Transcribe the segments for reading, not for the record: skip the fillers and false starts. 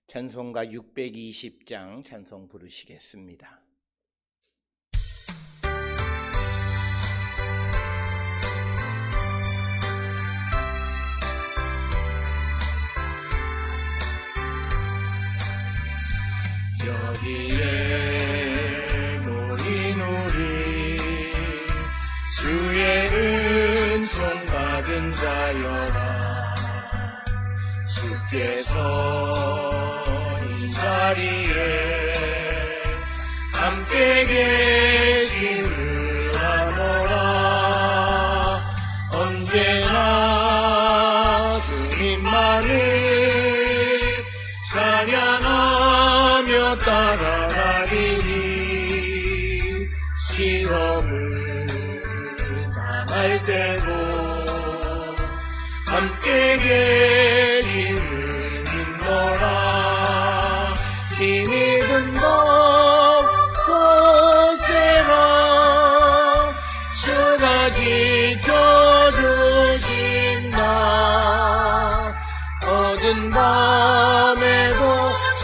찬송가 620장 찬송 부르시겠습니다. 여기에 모인 우리 주의 은총 받은 자여라. 주께서 이 자리에 함께 계심을 아노라. 언제나 주님만을 찬양하며 따라가리니 시험을 당할 때도 함께 계심을 믿노라. 이 믿음도 굳세라. 주가 지켜주신다. 어두운 밤에도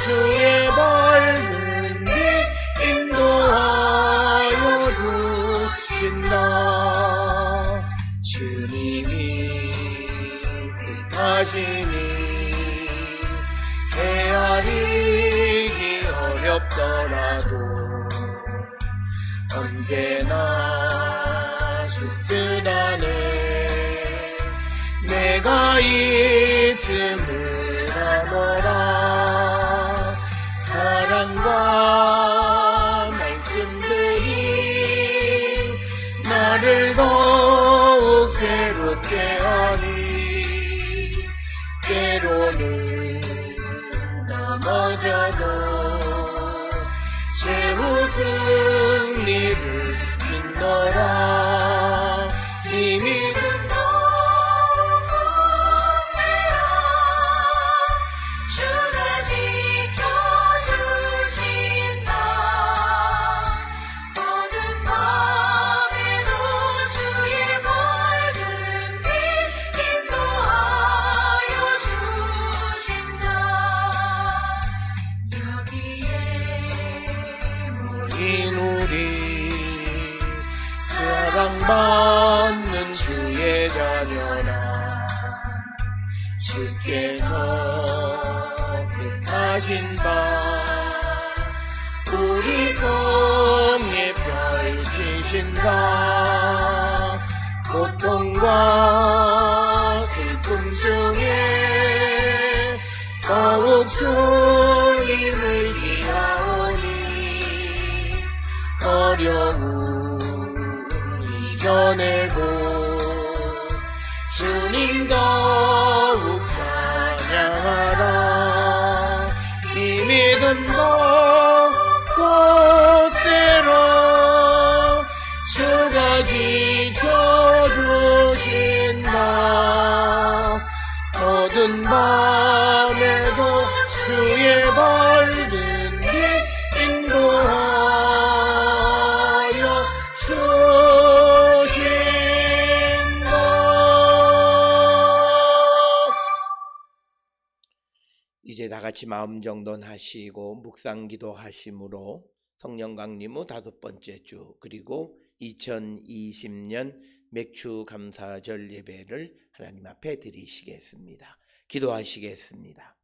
주의 밝은 빛 인도하여 주신다. 주님이 뜻하시니 헤아리기 어렵더라도 언제나 주 뜻 안에 내가 있음을 아노라. 사랑과 말씀들이 나를 더욱 새롭게 하니 때로는 넘어져도 최후 승리를 믿노라. 이 믿음도 굳세라. 주가 지켜주신다. 어두운 밤에도 주의 밝은 빛 인도하여 주신다. 여기에 이 우리 사랑받는 주의 자녀라. 주께서 뜻하신 바 우리 통에 펼치신다. 고통과 슬픔 중에 더욱 주님 의지하오니 어려움 이겨내고 주님 더욱 찬양하라. 이 믿음도 굳세라. 주가 지켜주신다. 어두운 밤에도 주의 밝은 빛 인도하여 주신다. 이제 다같이 마음 정돈하시고 묵상기도 하심으로 성령 강림 후 5번째 주 그리고 2020년 맥주 감사절 예배를 하나님 앞에 드리시겠습니다. 기도하시겠습니다.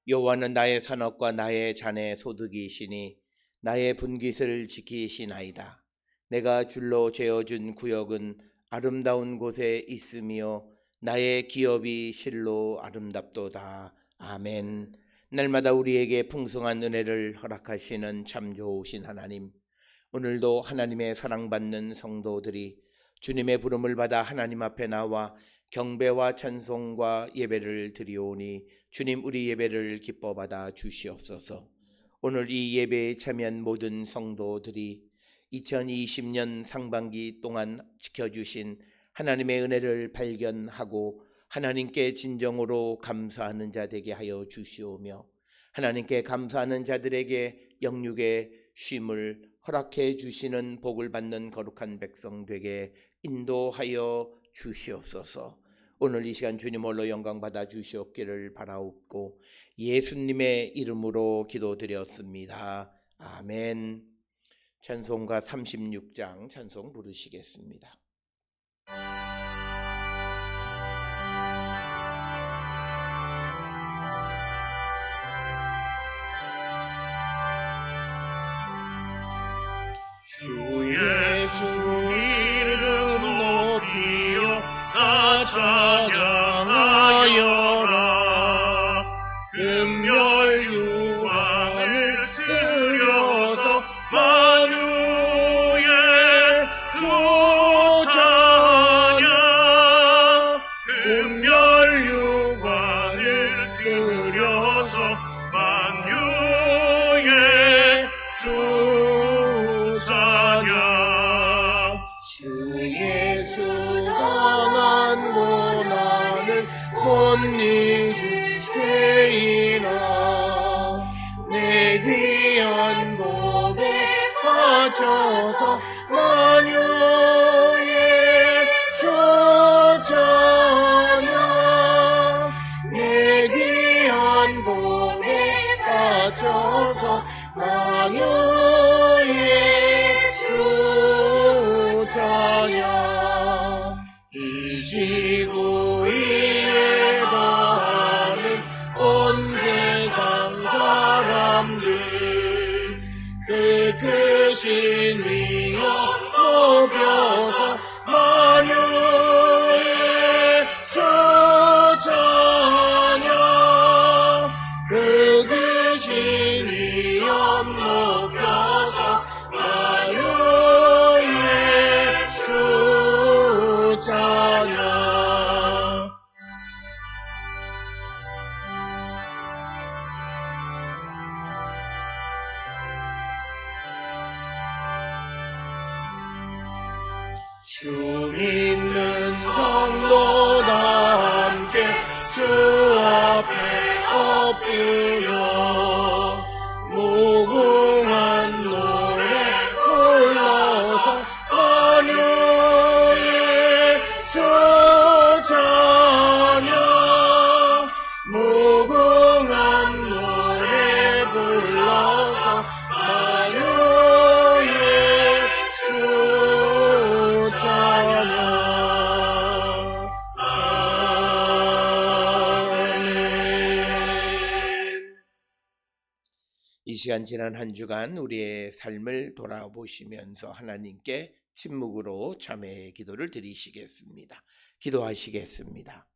여호와는 나의 산업과 나의 잔의 소득이시니 나의 분깃을 지키시나이다. 내가 줄로 재어준 구역은 아름다운 곳에 있으며 나의 기업이 실로 아름답도다. 아멘. 날마다 우리에게 풍성한 은혜를 허락하시는 참 좋으신 하나님, 오늘도 하나님의 사랑받는 성도들이 주님의 부름을 받아 하나님 앞에 나와 경배와 찬송과 예배를 드리오니 주님 우리 예배를 기뻐 받아 주시옵소서. 오늘 이 예배에 참여한 모든 성도들이 2020년 상반기 동안 지켜주신 하나님의 은혜를 발견하고 하나님께 진정으로 감사하는 자 되게 하여 주시오며, 하나님께 감사하는 자들에게 영육의 쉼을 허락해 주시는 복을 받는 거룩한 백성 되게 인도하여 주시옵소서. 오늘 이 시간 주님 홀로 영광 받아 주시옵기를 바라옵고 예수님의 이름으로 기도드렸습니다. 아멘. 찬송가 36장 찬송 부르시겠습니다. 주 예수 이름 높이어 나 찬양하여라. 금열 유관을 들여서 만유의 주 찬양. 금열 유관을 들여서 만유의 주 찬양. 주 예수 당한 고난을 못 잊을 죄인아, 내 귀한 법에 빠져서 만유의 주 찬양. 내 귀한 법에 빠져서 만유의 주 찬양. 이 지구 위에 거하는 온 세상 사람들, 그 크신 위엄 높여서 만유의 주 찬양. 그 크신 위엄 높여서 만유의 주 찬양. 주 믿는 성도다 함께 주 앞에 엎드려 무궁한 노래 불러서 만유의 주 찬양. 무궁한 노래 불러서 만유의 주 찬양. 아멘. 이 시간 지난 한 주간 우리의 삶을 돌아보시면서 하나님께 침묵으로 참회의 기도를 드리시겠습니다. 기도하시겠습니다.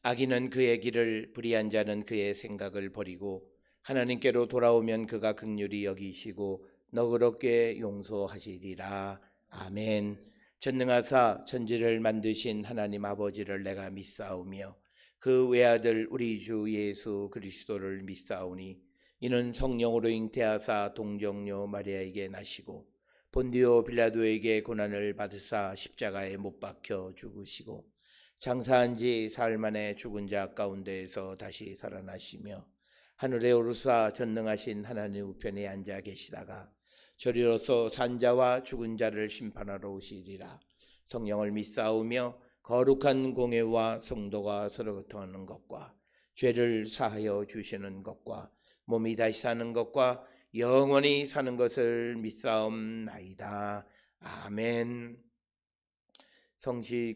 악인은 그의 길을, 불의한 자는 그의 생각을 버리고 하나님께로 돌아오면 그가 긍휼히 여기시고 너그럽게 용서하시리라. 아멘. 전능하사 천지를 만드신 하나님 아버지를 내가 믿사오며 그 외아들 우리 주 예수 그리스도를 믿사오니 이는 성령으로 잉태하사 동정녀 마리아에게 나시고 본디오 빌라도에게 고난을 받으사 십자가에 못 박혀 죽으시고 장사한 지 사흘 만에 죽은 자 가운데에서 다시 살아나시며 하늘에 오르사 전능하신 하나님 우편에 앉아 계시다가 저리로서 산자와 죽은 자를 심판하러 오시리라. 성령을 믿사오며 거룩한 공회와 성도가 서로 교통하는 것과 죄를 사하여 주시는 것과 몸이 다시 사는 것과 영원히 사는 것을 믿사옵나이다. 아멘. 성시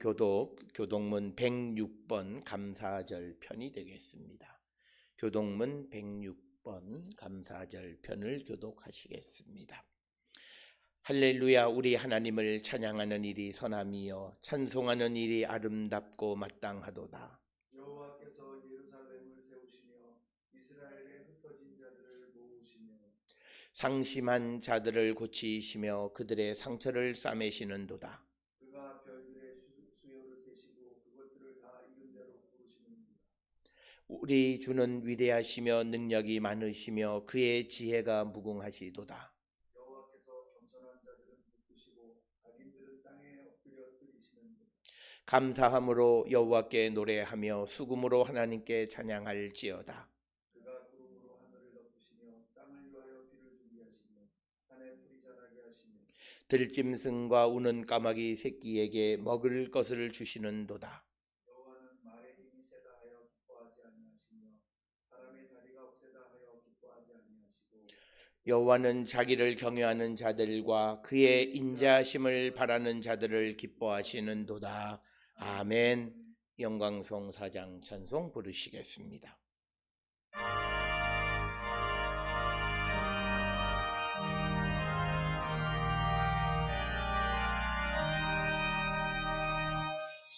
교독문 106번 감사절 편이 되겠습니다. 교독문 106번 감사절 편을 교독하시겠습니다. 할렐루야. 우리 하나님을 찬양하는 일이 선함이요 찬송하는 일이 아름답고 마땅하도다. 여호와께서 예루살렘을 세우시며 이스라엘의 흩어진 자들을 모으시며 상심한 자들을 고치시며 그들의 상처를 싸매시는도다. 그가 별들의 수요를 세시고 그것들을 다 이름대로 부르시는도다. 우리 주는 위대하시며 능력이 많으시며 그의 지혜가 무궁하시도다. 여호와께서 겸손한 자들은 붙드시고 악인들은 땅에 엎드려 뜨리시는도다. 감사함으로 여호와께 노래하며 수금으로 하나님께 찬양할지어다. 그가 구름으로 하늘을 덮으시며 땅을 위하여 비를 준비하시며 산에 풀이 자라게 하시며 들짐승과 우는 까마귀 새끼에게 먹을 것을 주시는도다. 여호와는 말의 힘이 세다 하여 기뻐하지 아니하시며 사람의 다리가 억세다 하여 기뻐하지 아니하시고 여호와는 자기를 경외하는 자들과 그의 인자하심을 바라는 자들을 기뻐하시는도다. 아멘. 영광송 사장 찬송 부르시겠습니다.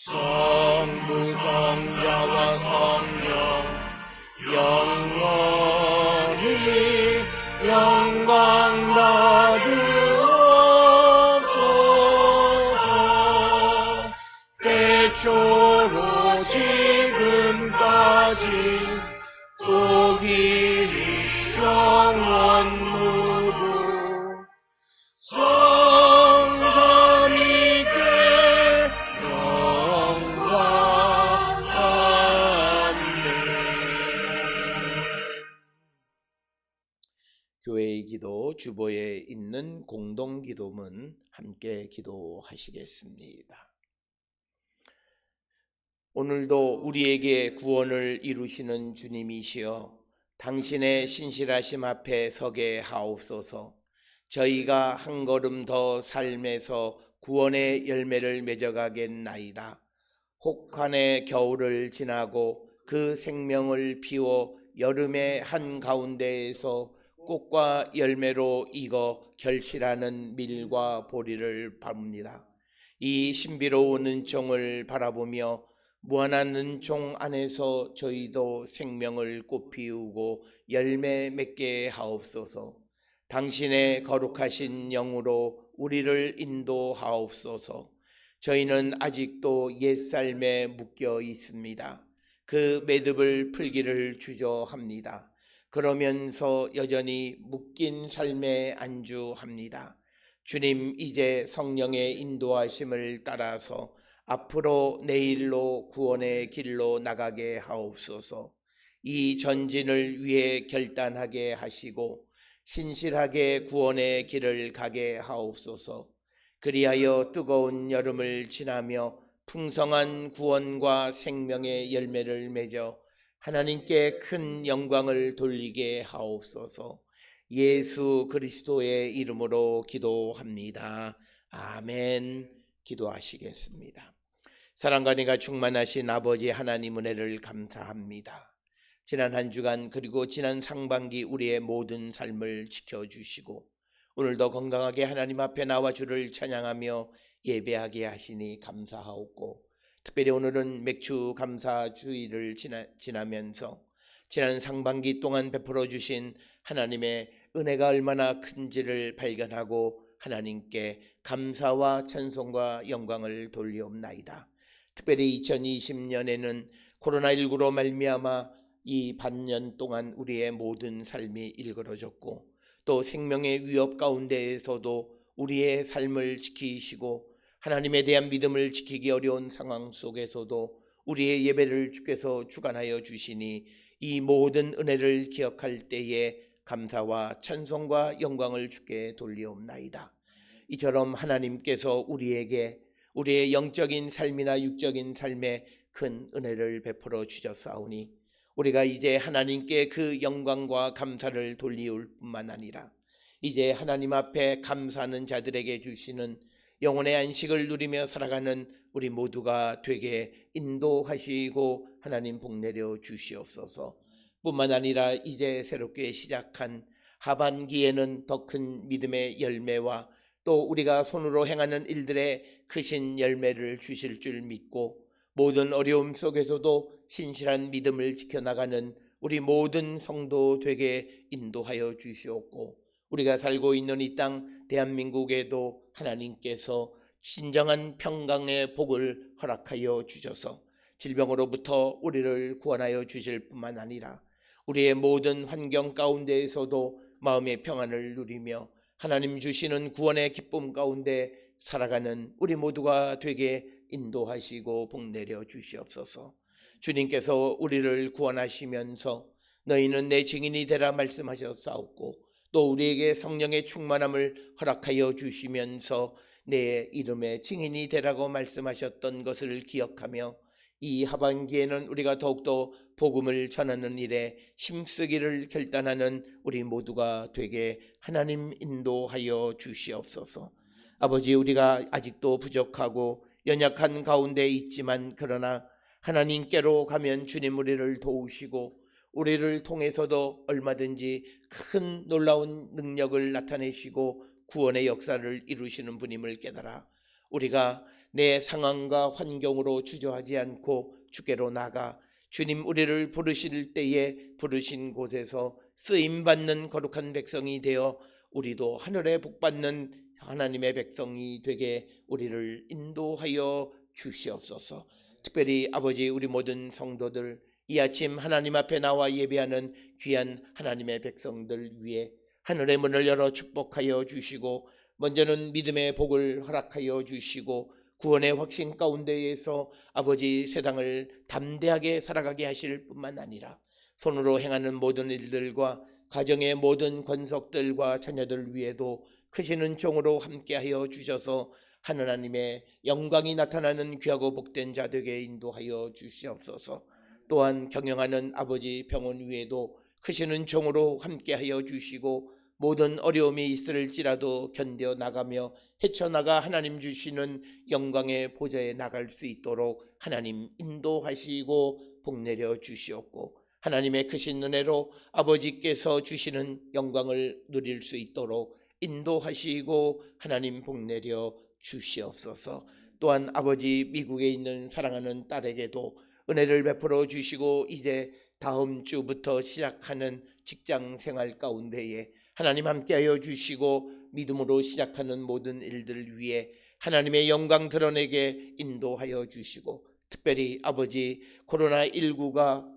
성부 성자와 성령 영원히 영광 받으옵소서. 때초로 지금까지 또 길이 영원 무궁 성삼위께 영광. 아멘. 교회의 기도 주보에 있는 공동기도문 함께 기도하시겠습니다. 오늘도 우리에게 구원을 이루시는 주님이시여 당신의 신실하심 앞에 서게 하옵소서. 저희가 한 걸음 더 삶에서 구원의 열매를 맺어가겠나이다. 혹한의 겨울을 지나고 그 생명을 피워 여름의 한가운데에서 꽃과 열매로 익어 결실하는 밀과 보리를 밟니다. 이 신비로운 은총을 바라보며 무한한 은총 안에서 저희도 생명을 꽃피우고 열매 맺게 하옵소서. 당신의 거룩하신 영으로 우리를 인도하옵소서. 저희는 아직도 옛삶에 묶여 있습니다. 그 매듭을 풀기를 주저합니다. 그러면서 여전히 묶인 삶에 안주합니다. 주님, 이제 성령의 인도하심을 따라서 앞으로 내일로 구원의 길로 나가게 하옵소서. 이 전진을 위해 결단하게 하시고 신실하게 구원의 길을 가게 하옵소서. 그리하여 뜨거운 여름을 지나며 풍성한 구원과 생명의 열매를 맺어 하나님께 큰 영광을 돌리게 하옵소서. 예수 그리스도의 이름으로 기도합니다. 아멘. 기도하시겠습니다. 사랑과 은혜가 충만하신 아버지 하나님 은혜를 감사합니다. 지난 한 주간 그리고 지난 상반기 우리의 모든 삶을 지켜주시고 오늘도 건강하게 하나님 앞에 나와 주를 찬양하며 예배하게 하시니 감사하옵고, 특별히 오늘은 맥주 감사 주일을 지나면서 지난 상반기 동안 베풀어 주신 하나님의 은혜가 얼마나 큰지를 발견하고 하나님께 감사와 찬송과 영광을 돌리옵나이다. 특별히 2020년에는 코로나19로 말미암아 이 반년 동안 우리의 모든 삶이 일그러졌고 또 생명의 위협 가운데에서도 우리의 삶을 지키시고 하나님에 대한 믿음을 지키기 어려운 상황 속에서도 우리의 예배를 주께서 주관하여 주시니 이 모든 은혜를 기억할 때에 감사와 찬송과 영광을 주께 돌리옵나이다. 이처럼 하나님께서 우리에게 우리의 영적인 삶이나 육적인 삶에 큰 은혜를 베풀어 주셨사오니 우리가 이제 하나님께 그 영광과 감사를 돌리울 뿐만 아니라 이제 하나님 앞에 감사하는 자들에게 주시는 영혼의 안식을 누리며 살아가는 우리 모두가 되게 인도하시고 하나님 복내려 주시옵소서. 뿐만 아니라 이제 새롭게 시작한 하반기에는 더 큰 믿음의 열매와 또 우리가 손으로 행하는 일들의 크신 열매를 주실 줄 믿고 모든 어려움 속에서도 신실한 믿음을 지켜나가는 우리 모든 성도 되게 인도하여 주시옵고 우리가 살고 있는 이 땅 대한민국에도 하나님께서 진정한 평강의 복을 허락하여 주셔서 질병으로부터 우리를 구원하여 주실 뿐만 아니라 우리의 모든 환경 가운데에서도 마음의 평안을 누리며 하나님 주시는 구원의 기쁨 가운데 살아가는 우리 모두가 되게 인도하시고 복내려 주시옵소서. 주님께서 우리를 구원하시면서 너희는 내 증인이 되라 말씀하셨사옵고 또 우리에게 성령의 충만함을 허락하여 주시면서 내 이름의 증인이 되라고 말씀하셨던 것을 기억하며 이 하반기에는 우리가 더욱더 복음을 전하는 일에 힘쓰기를 결단하는 우리 모두가 되게 하나님 인도하여 주시옵소서. 아버지, 우리가 아직도 부족하고 연약한 가운데 있지만 그러나 하나님께로 가면 주님 우리를 도우시고 우리를 통해서도 얼마든지 큰 놀라운 능력을 나타내시고 구원의 역사를 이루시는 분임을 깨달아 우리가 내 상황과 환경으로 주저하지 않고 주께로 나가 주님 우리를 부르실 때에 부르신 곳에서 쓰임받는 거룩한 백성이 되어 우리도 하늘에 복받는 하나님의 백성이 되게 우리를 인도하여 주시옵소서. 특별히 아버지, 우리 모든 성도들 이 아침 하나님 앞에 나와 예배하는 귀한 하나님의 백성들 위해 하늘의 문을 열어 축복하여 주시고 먼저는 믿음의 복을 허락하여 주시고 구원의 확신 가운데에서 아버지 세상을 담대하게 살아가게 하실 뿐만 아니라 손으로 행하는 모든 일들과 가정의 모든 권속들과 자녀들 위에도 크신 은총으로 함께하여 주셔서 하나님의 영광이 나타나는 귀하고 복된 자 되게 인도하여 주시옵소서. 또한 경영하는 아버지 병원 위에도 크신 은총으로 함께하여 주시고 모든 어려움이 있을지라도 견뎌 나가며 헤쳐나가 하나님 주시는 영광의 보좌에 나갈 수 있도록 하나님 인도하시고 복내려 주시옵고 하나님의 크신 은혜로 아버지께서 주시는 영광을 누릴 수 있도록 인도하시고 하나님 복내려 주시옵소서. 또한 아버지, 미국에 있는 사랑하는 딸에게도 은혜를 베풀어 주시고 이제 다음 주부터 시작하는 직장 생활 가운데에 하나님 함께하여 주시고 믿음으로 시작하는 모든 일들 위해 하나님의 영광 드러내게 인도하여 주시고 특별히 아버지, 코로나19가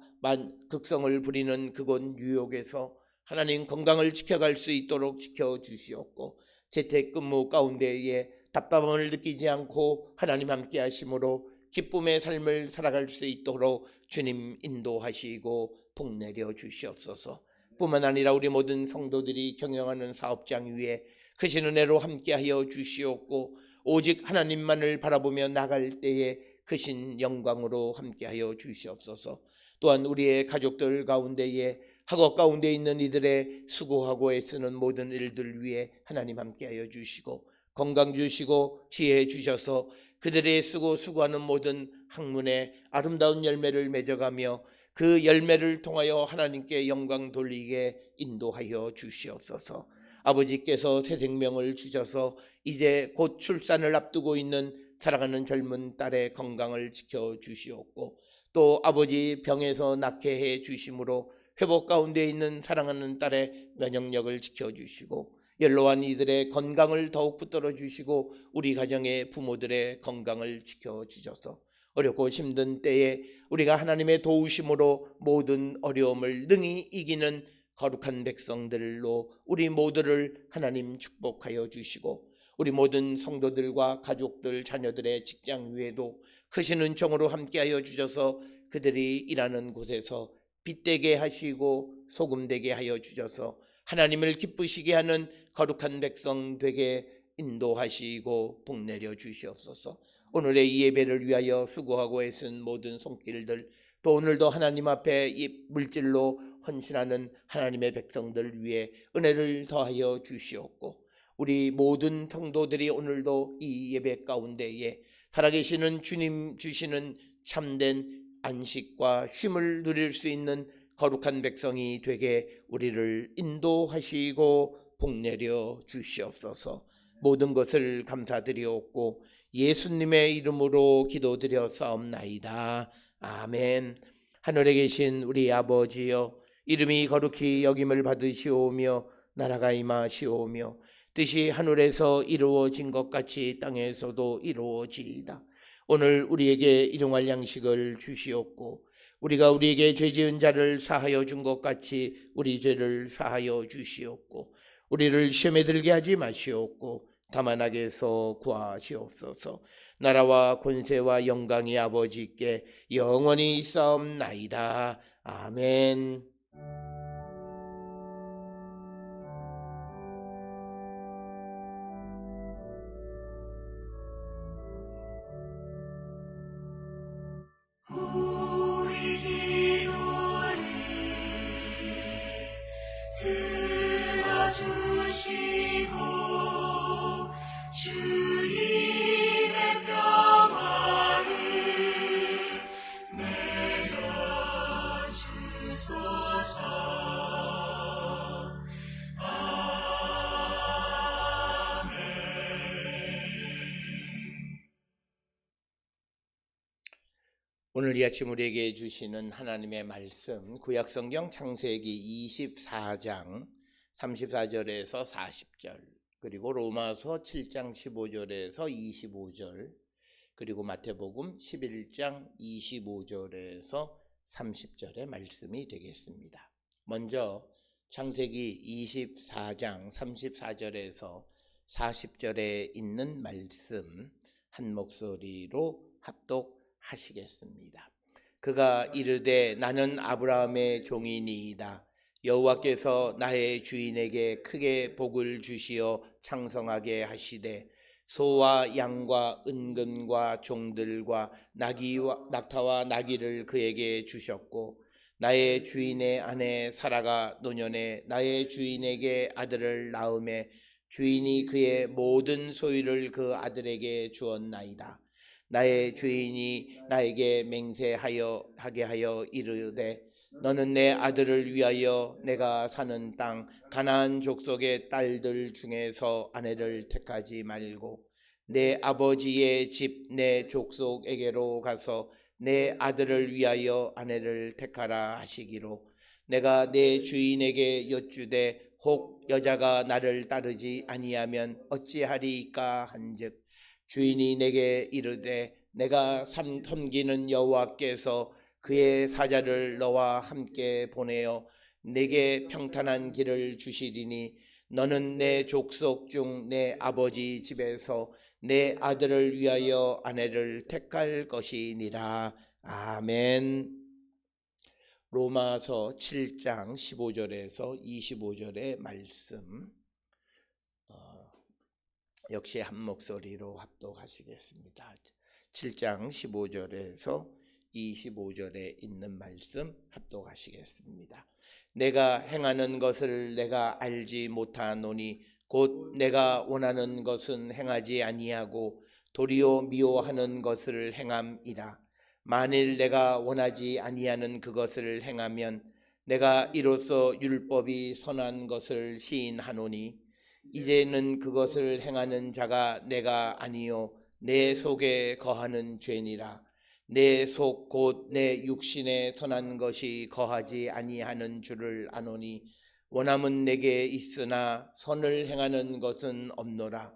극성을 부리는 그곳 뉴욕에서 하나님 건강을 지켜갈 수 있도록 지켜주시옵고 재택근무 가운데에 답답함을 느끼지 않고 하나님 함께 하심으로 기쁨의 삶을 살아갈 수 있도록 주님 인도하시고 복내려 주시옵소서. 뿐만 아니라 우리 모든 성도들이 경영하는 사업장 위에 크신 은혜로 함께하여 주시옵고 오직 하나님만을 바라보며 나갈 때에 크신 영광으로 함께하여 주시옵소서. 또한 우리의 가족들 가운데에 학업 가운데 있는 이들의 수고하고 애쓰는 모든 일들 위에 하나님 함께하여 주시고 건강 주시고 지혜 주셔서 그들의 수고하는 모든 학문에 아름다운 열매를 맺어가며 그 열매를 통하여 하나님께 영광 돌리게 인도하여 주시옵소서. 아버지께서 새 생명을 주셔서 이제 곧 출산을 앞두고 있는 사랑하는 젊은 딸의 건강을 지켜주시옵고 또 아버지 병에서 낫게 해 주심으로 회복 가운데 있는 사랑하는 딸의 면역력을 지켜주시고 연로한 이들의 건강을 더욱 붙들어 주시고 우리 가정의 부모들의 건강을 지켜주셔서 어렵고 힘든 때에 우리가 하나님의 도우심으로 모든 어려움을 능히 이기는 거룩한 백성들로 우리 모두를 하나님 축복하여 주시고 우리 모든 성도들과 가족들, 자녀들의 직장 위에도 크신 은총으로 함께하여 주셔서 그들이 일하는 곳에서 빛되게 하시고 소금되게 하여 주셔서 하나님을 기쁘시게 하는 거룩한 백성 되게 인도하시고 복내려 주시옵소서. 오늘의 이 예배를 위하여 수고하고 애쓴 모든 손길들, 또 오늘도 하나님 앞에 이 물질로 헌신하는 하나님의 백성들 위해 은혜를 더하여 주시옵고 우리 모든 성도들이 오늘도 이 예배 가운데에 살아계시는 주님 주시는 참된 안식과 쉼을 누릴 수 있는 거룩한 백성이 되게 우리를 인도하시고 복내려 주시옵소서. 모든 것을 감사드리옵고 예수님의 이름으로 기도드려 싸움나이다. 아멘. 하늘에 계신 우리 아버지여, 이름이 거룩히 여김을 받으시오며 나라가 임하시오며 뜻이 하늘에서 이루어진 것 같이 땅에서도 이루어지이다. 오늘 우리에게 일용할 양식을 주시옵고 우리가 우리에게 죄지은 자를 사하여 준 것 같이 우리 죄를 사하여 주시옵고 우리를 시험에 들게 하지 마시옵고 다만 악에서 구하시옵소서. 나라와 권세와 영광이 아버지께 영원히 있사옵나이다. 아멘. 우리 기도를 들어주시고 주님의 평화를 내려주소서. 오늘 이 아침 우리에게 주시는 하나님의 말씀, 구약성경 창세기 24장 34절에서 40절, 그리고 로마서 7장 15절에서 25절, 그리고 마태복음 11장 25절에서 30절의 말씀이 되겠습니다. 먼저 창세기 24장 34절에서 40절에 있는 말씀 한 목소리로 합독하시겠습니다. 그가 이르되 나는 아브라함의 종이니이다. 여호와께서 나의 주인에게 크게 복을 주시어 창성하게 하시되 소와 양과 은금과 종들과 낙타와 나귀를 그에게 주셨고 나의 주인의 아내 사라가 노년에 나의 주인에게 아들을 낳음에 주인이 그의 모든 소유를 그 아들에게 주었나이다. 나의 주인이 나에게 맹세하게 하여 이르되 너는 내 아들을 위하여 내가 사는 땅 가나안 족속의 딸들 중에서 아내를 택하지 말고 내 아버지의 집 내 족속에게로 가서 내 아들을 위하여 아내를 택하라 하시기로 내가 내 주인에게 여쭈되 혹 여자가 나를 따르지 아니하면 어찌하리이까 한즉 주인이 내게 이르되 내가 섬기는 여호와께서 그의 사자를 너와 함께 보내어 내게 평탄한 길을 주시리니 너는 내 족속 중 내 아버지 집에서 내 아들을 위하여 아내를 택할 것이니라. 아멘. 로마서 7장 15절에서 25절의 말씀 역시 한 목소리로 합독하시겠습니다. 7장 15절에서 25절에 있는 말씀 합독하시겠습니다. 내가 행하는 것을 내가 알지 못하노니 곧 내가 원하는 것은 행하지 아니하고 도리어 미워하는 것을 행함이라. 만일 내가 원하지 아니하는 그것을 행하면 내가 이로써 율법이 선한 것을 시인하노니 이제는 그것을 행하는 자가 내가 아니요 내 속에 거하는 죄니라. 내 속 곧 내 육신에 선한 것이 거하지 아니하는 줄을 아노니 원함은 내게 있으나 선을 행하는 것은 없노라.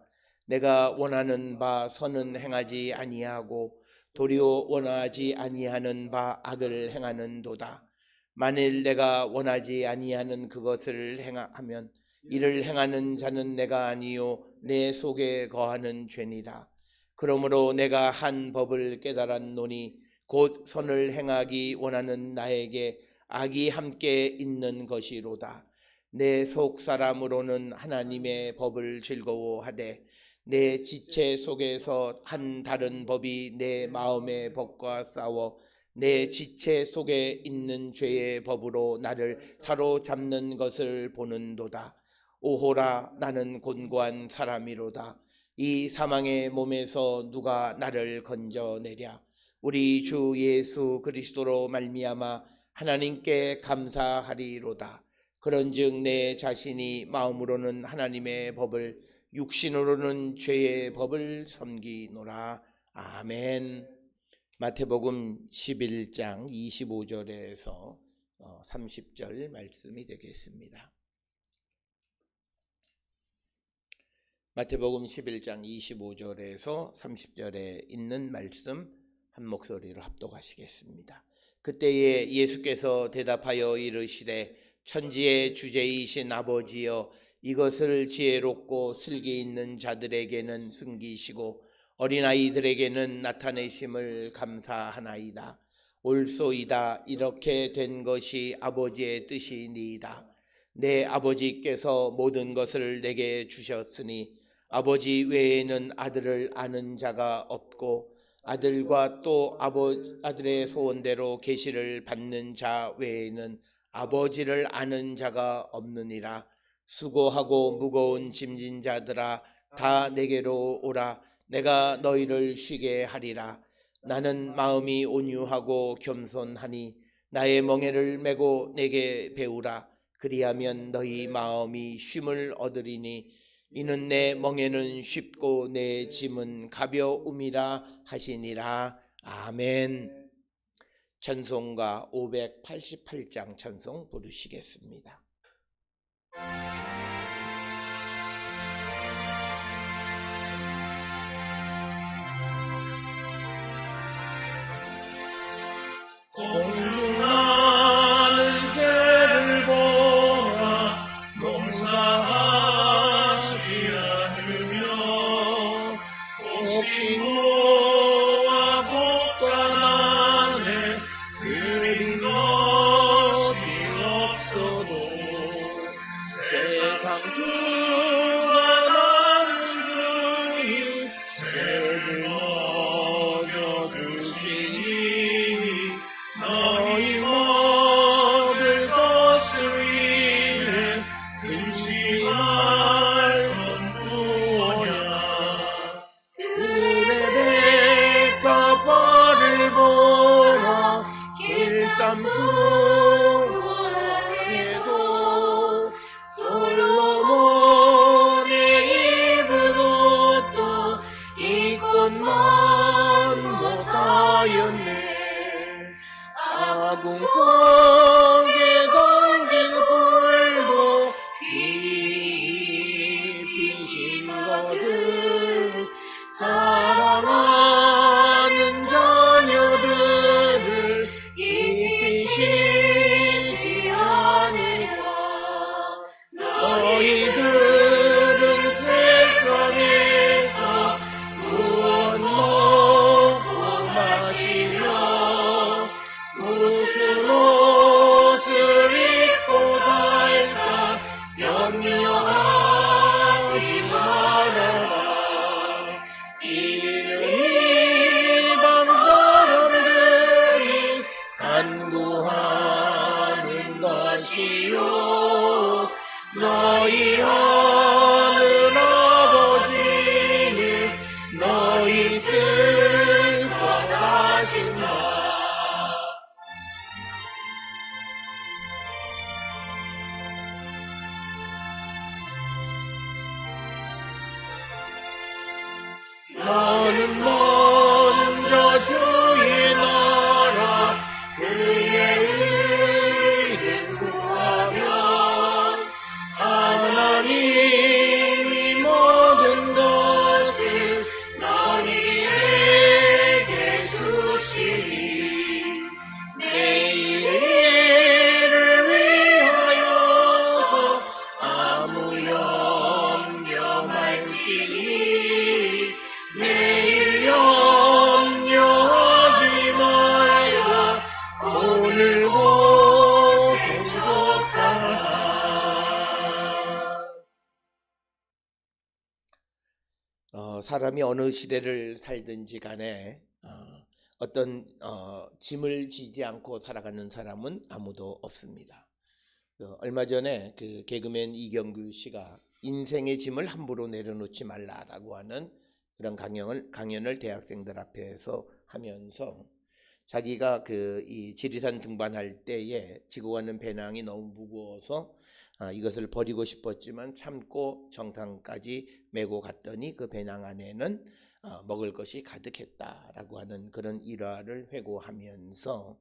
내가 원하는 바 선은 행하지 아니하고 도리어 원하지 아니하는 바 악을 행하는도다. 만일 내가 원하지 아니하는 그것을 행하면 이를 행하는 자는 내가 아니요 내 속에 거하는 죄니라. 그러므로 내가 한 법을 깨달았노니 곧 선을 행하기 원하는 나에게 악이 함께 있는 것이로다. 내 속 사람으로는 하나님의 법을 즐거워하되 내 지체 속에서 한 다른 법이 내 마음의 법과 싸워 내 지체 속에 있는 죄의 법으로 나를 사로잡는 것을 보는도다. 오호라, 나는 곤고한 사람이로다. 이 사망의 몸에서 누가 나를 건져내랴. 우리 주 예수 그리스도로 말미암아 하나님께 감사하리로다. 그런즉 내 자신이 마음으로는 하나님의 법을, 육신으로는 죄의 법을 섬기노라. 아멘. 마태복음 11장 25절에서 30절 말씀이 되겠습니다. 마태복음 11장 25절에서 30절에 있는 말씀 한 목소리로 합독하시겠습니다. 그때에 예수께서 대답하여 이르시되 천지의 주제이신 아버지여, 이것을 지혜롭고 슬기 있는 자들에게는 숨기시고 어린아이들에게는 나타내심을 감사하나이다. 옳소이다. 이렇게 된 것이 아버지의 뜻이니이다. 내 아버지께서 모든 것을 내게 주셨으니 아버지 외에는 아들을 아는 자가 없고 아들과 또 아들의 소원대로 계시를 받는 자 외에는 아버지를 아는 자가 없느니라. 수고하고 무거운 짐진 자들아, 다 내게로 오라. 내가 너희를 쉬게 하리라. 나는 마음이 온유하고 겸손하니 나의 멍에를 메고 내게 배우라. 그리하면 너희 마음이 쉼을 얻으리니 이는 내 멍에는 쉽고 내 짐은 가벼움이라 하시니라. 아멘. 찬송가 588장 찬송 부르시겠습니다. 공중나는 새를 보라. 농사하지 않으며 곡식모와 곡간 안에 그린 것이 없어도 세상 주가 나는 주님 새를 먹여주시니 너희 먹을 것을 위해 근심할 건 무엇냐. 들의 백합화를 보라. 길쌈수원에도 솔로몬의 입은 옷도 이 꽃만 못하였네. 아궁성에 던진 꿀도 깊이 식어듯 사랑하는 자녀들을 입히시지 않으랴. 너희들은 세상에서 무엇 먹고 마시며 무슨 옷을 입고 살까 염려하지 말아라. 이는 일반 사람들이 간구하는 것이요 너희 하늘 아버지는 너희 쓸 것 하신다. 너는 먼저 주의 나라 그의 의를 구하면 사람이 어느 시대를 살든지 간에 어떤 짐을 지지 않고 살아가는 사람은 아무도 없습니다. 얼마 전에 그 개그맨 이경규 씨가 인생의 짐을 함부로 내려놓지 말라라고 하는 그런 강연을 대학생들 앞에서 하면서 자기가 이 지리산 등반할 때에 지고 가는 배낭이 너무 무거워서 이것을 버리고 싶었지만 참고 정상까지 메고 갔더니 그 배낭 안에는 먹을 것이 가득했다라고 하는 그런 일화를 회고하면서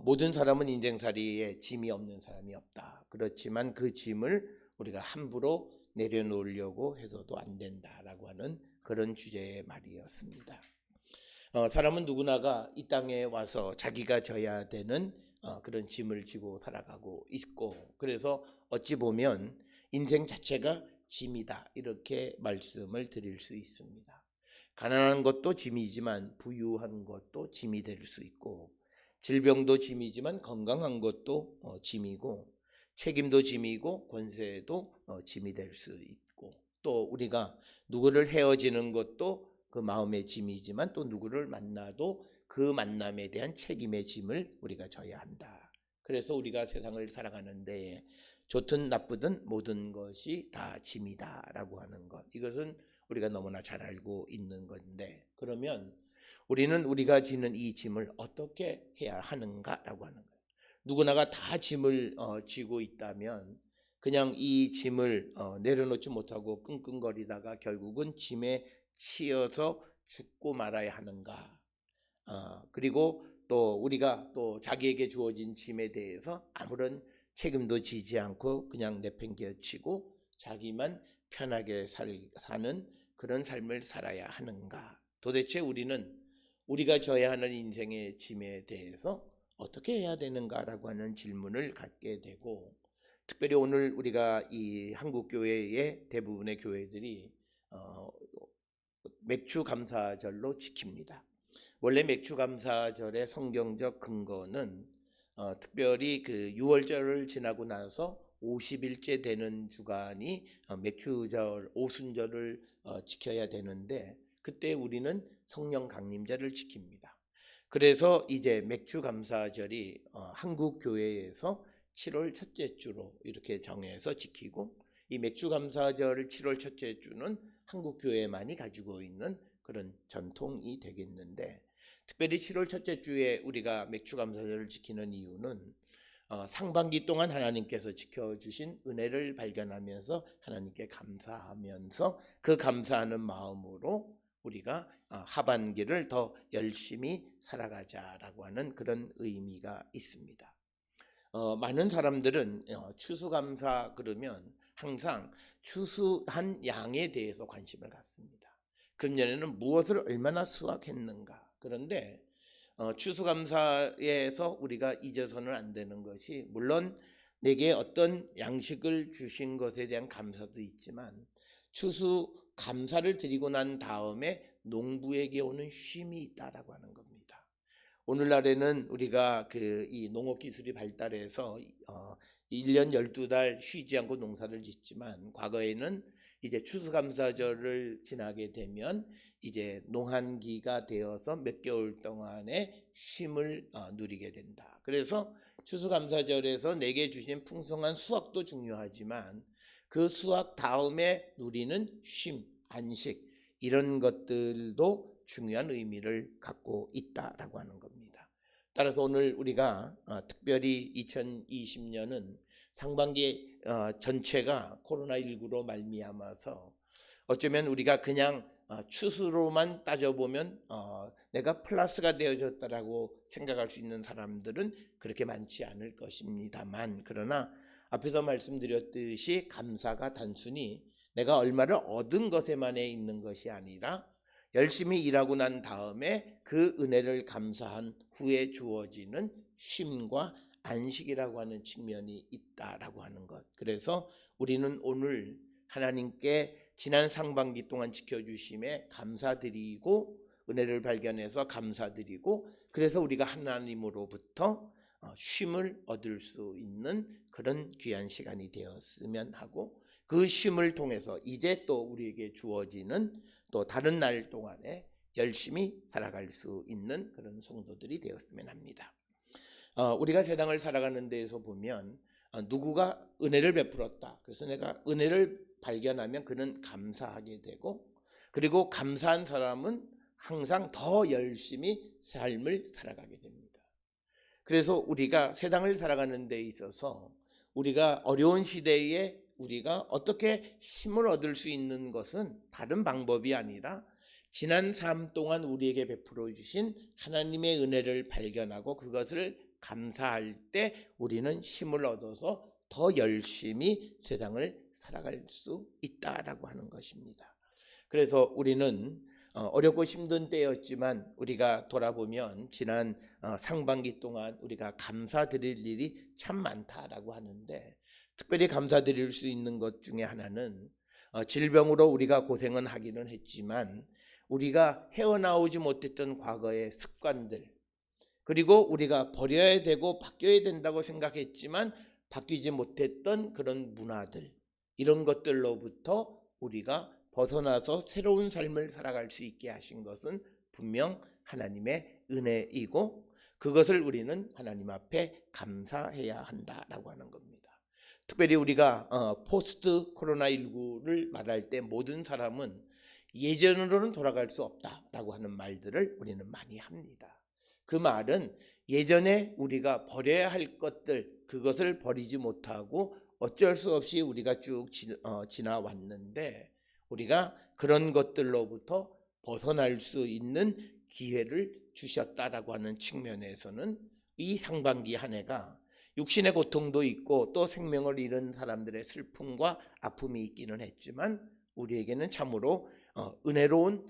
모든 사람은 인생살이에 짐이 없는 사람이 없다. 그렇지만 그 짐을 우리가 함부로 내려놓으려고 해서도 안 된다라고 하는 그런 주제의 말이었습니다. 사람은 누구나가 이 땅에 와서 자기가 져야 되는 그런 짐을 지고 살아가고 있고, 그래서 어찌 보면 인생 자체가 짐이다 이렇게 말씀을 드릴 수 있습니다. 가난한 것도 짐이지만 부유한 것도 짐이 될 수 있고, 질병도 짐이지만 건강한 것도 짐이고, 책임도 짐이고 권세도 짐이 될 수 있고, 또 우리가 누구를 헤어지는 것도 그 마음의 짐이지만 또 누구를 만나도 그 만남에 대한 책임의 짐을 우리가 져야 한다. 그래서 우리가 세상을 살아가는데 좋든 나쁘든 모든 것이 다 짐이다라고 하는 것, 이것은 우리가 너무나 잘 알고 있는 건데, 그러면 우리는 우리가 지는 이 짐을 어떻게 해야 하는가라고 하는 거예요. 누구나가 다 짐을 지고 있다면 그냥 이 짐을 내려놓지 못하고 끙끙거리다가 결국은 짐에 치여서 죽고 말아야 하는가? 그리고 또 우리가 또 자기에게 주어진 짐에 대해서 아무런 책임도 지지 않고 그냥 내팽개치고 자기만 편하게 사는 그런 삶을 살아야 하는가? 도대체 우리는 우리가 져야 하는 인생의 짐에 대해서 어떻게 해야 되는가라고 하는 질문을 갖게 되고, 특별히 오늘 우리가 이 한국 교회의 대부분의 교회들이 맥주 감사절로 지킵니다. 원래 맥주 감사절의 성경적 근거는 특별히 그 6월절을 지나고 나서 50일째 되는 주간이 맥주절, 오순절을 지켜야 되는데, 그때 우리는 성령 강림절을 지킵니다. 그래서 이제 맥주 감사절이 한국 교회에서 7월 첫째 주로 이렇게 정해서 지키고, 이 맥주 감사절 7월 첫째 주는 한국 교회만이 가지고 있는 그런 전통이 되겠는데, 특별히 7월 첫째 주에 우리가 맥주 감사절을 지키는 이유는 상반기 동안 하나님께서 지켜주신 은혜를 발견하면서 하나님께 감사하면서 그 감사하는 마음으로 우리가 하반기를 더 열심히 살아가자라고 하는 그런 의미가 있습니다. 많은 사람들은 추수감사 그러면 항상 추수한 양에 대해서 관심을 갖습니다. 금년에는 무엇을 얼마나 수확했는가. 그런데 추수감사에서 우리가 잊어서는 안 되는 것이, 물론 내게 어떤 양식을 주신 것에 대한 감사도 있지만 추수감사를 드리고 난 다음에 농부에게 오는 쉼이 있다라고 하는 겁니다. 오늘날에는 우리가 이 농업기술이 발달해서 1년 12달 쉬지 않고 농사를 짓지만, 과거에는 이제 추수감사절을 지나게 되면 이제 농한기가 되어서 몇 개월 동안의 쉼을 누리게 된다. 그래서 추수감사절에서 내게 주신 풍성한 수확도 중요하지만 그 수확 다음에 누리는 쉼, 안식, 이런 것들도 중요한 의미를 갖고 있다라고 하는 겁니다. 따라서 오늘 우리가 특별히 2020년은 상반기 전체가 코로나19로 말미암아서 어쩌면 우리가 그냥 추수로만 따져보면 내가 플러스가 되어졌다라고 생각할 수 있는 사람들은 그렇게 많지 않을 것입니다만, 그러나 앞에서 말씀드렸듯이 감사가 단순히 내가 얼마를 얻은 것에만에 있는 것이 아니라 열심히 일하고 난 다음에 그 은혜를 감사한 후에 주어지는 쉼과 안식이라고 하는 측면이 있다라고 하는 것. 그래서 우리는 오늘 하나님께 지난 상반기 동안 지켜주심에 감사드리고 은혜를 발견해서 감사드리고, 그래서 우리가 하나님으로부터 쉼을 얻을 수 있는 그런 귀한 시간이 되었으면 하고, 그 쉼을 통해서 이제 또 우리에게 주어지는 또 다른 날 동안에 열심히 살아갈 수 있는 그런 성도들이 되었으면 합니다. 우리가 세상을 살아가는 데에서 보면 누구가 은혜를 베풀었다. 그래서 내가 은혜를 발견하면 그는 감사하게 되고, 그리고 감사한 사람은 항상 더 열심히 삶을 살아가게 됩니다. 그래서 우리가 세상을 살아가는 데 있어서 우리가 어려운 시대에 우리가 어떻게 힘을 얻을 수 있는 것은 다른 방법이 아니라 지난 삶 동안 우리에게 베풀어 주신 하나님의 은혜를 발견하고 그것을 감사할 때 우리는 힘을 얻어서 더 열심히 세상을 살아갈 수 있다라고 하는 것입니다. 그래서 우리는 어렵고 힘든 때였지만 우리가 돌아보면 지난 상반기 동안 우리가 감사드릴 일이 참 많다라고 하는데, 특별히 감사드릴 수 있는 것 중에 하나는 질병으로 우리가 고생은 하기는 했지만 우리가 헤어나오지 못했던 과거의 습관들, 그리고 우리가 버려야 되고 바뀌어야 된다고 생각했지만 바뀌지 못했던 그런 문화들, 이런 것들로부터 우리가 벗어나서 새로운 삶을 살아갈 수 있게 하신 것은 분명 하나님의 은혜이고, 그것을 우리는 하나님 앞에 감사해야 한다라고 하는 겁니다. 특별히 우리가 포스트 코로나19를 말할 때 모든 사람은 예전으로는 돌아갈 수 없다라고 하는 말들을 우리는 많이 합니다. 그 말은 예전에 우리가 버려야 할 것들, 그것을 버리지 못하고 어쩔 수 없이 우리가 쭉 지나왔는데 우리가 그런 것들로부터 벗어날 수 있는 기회를 주셨다라고 하는 측면에서는 이 상반기 한 해가 육신의 고통도 있고 또 생명을 잃은 사람들의 슬픔과 아픔이 있기는 했지만 우리에게는 참으로 은혜로운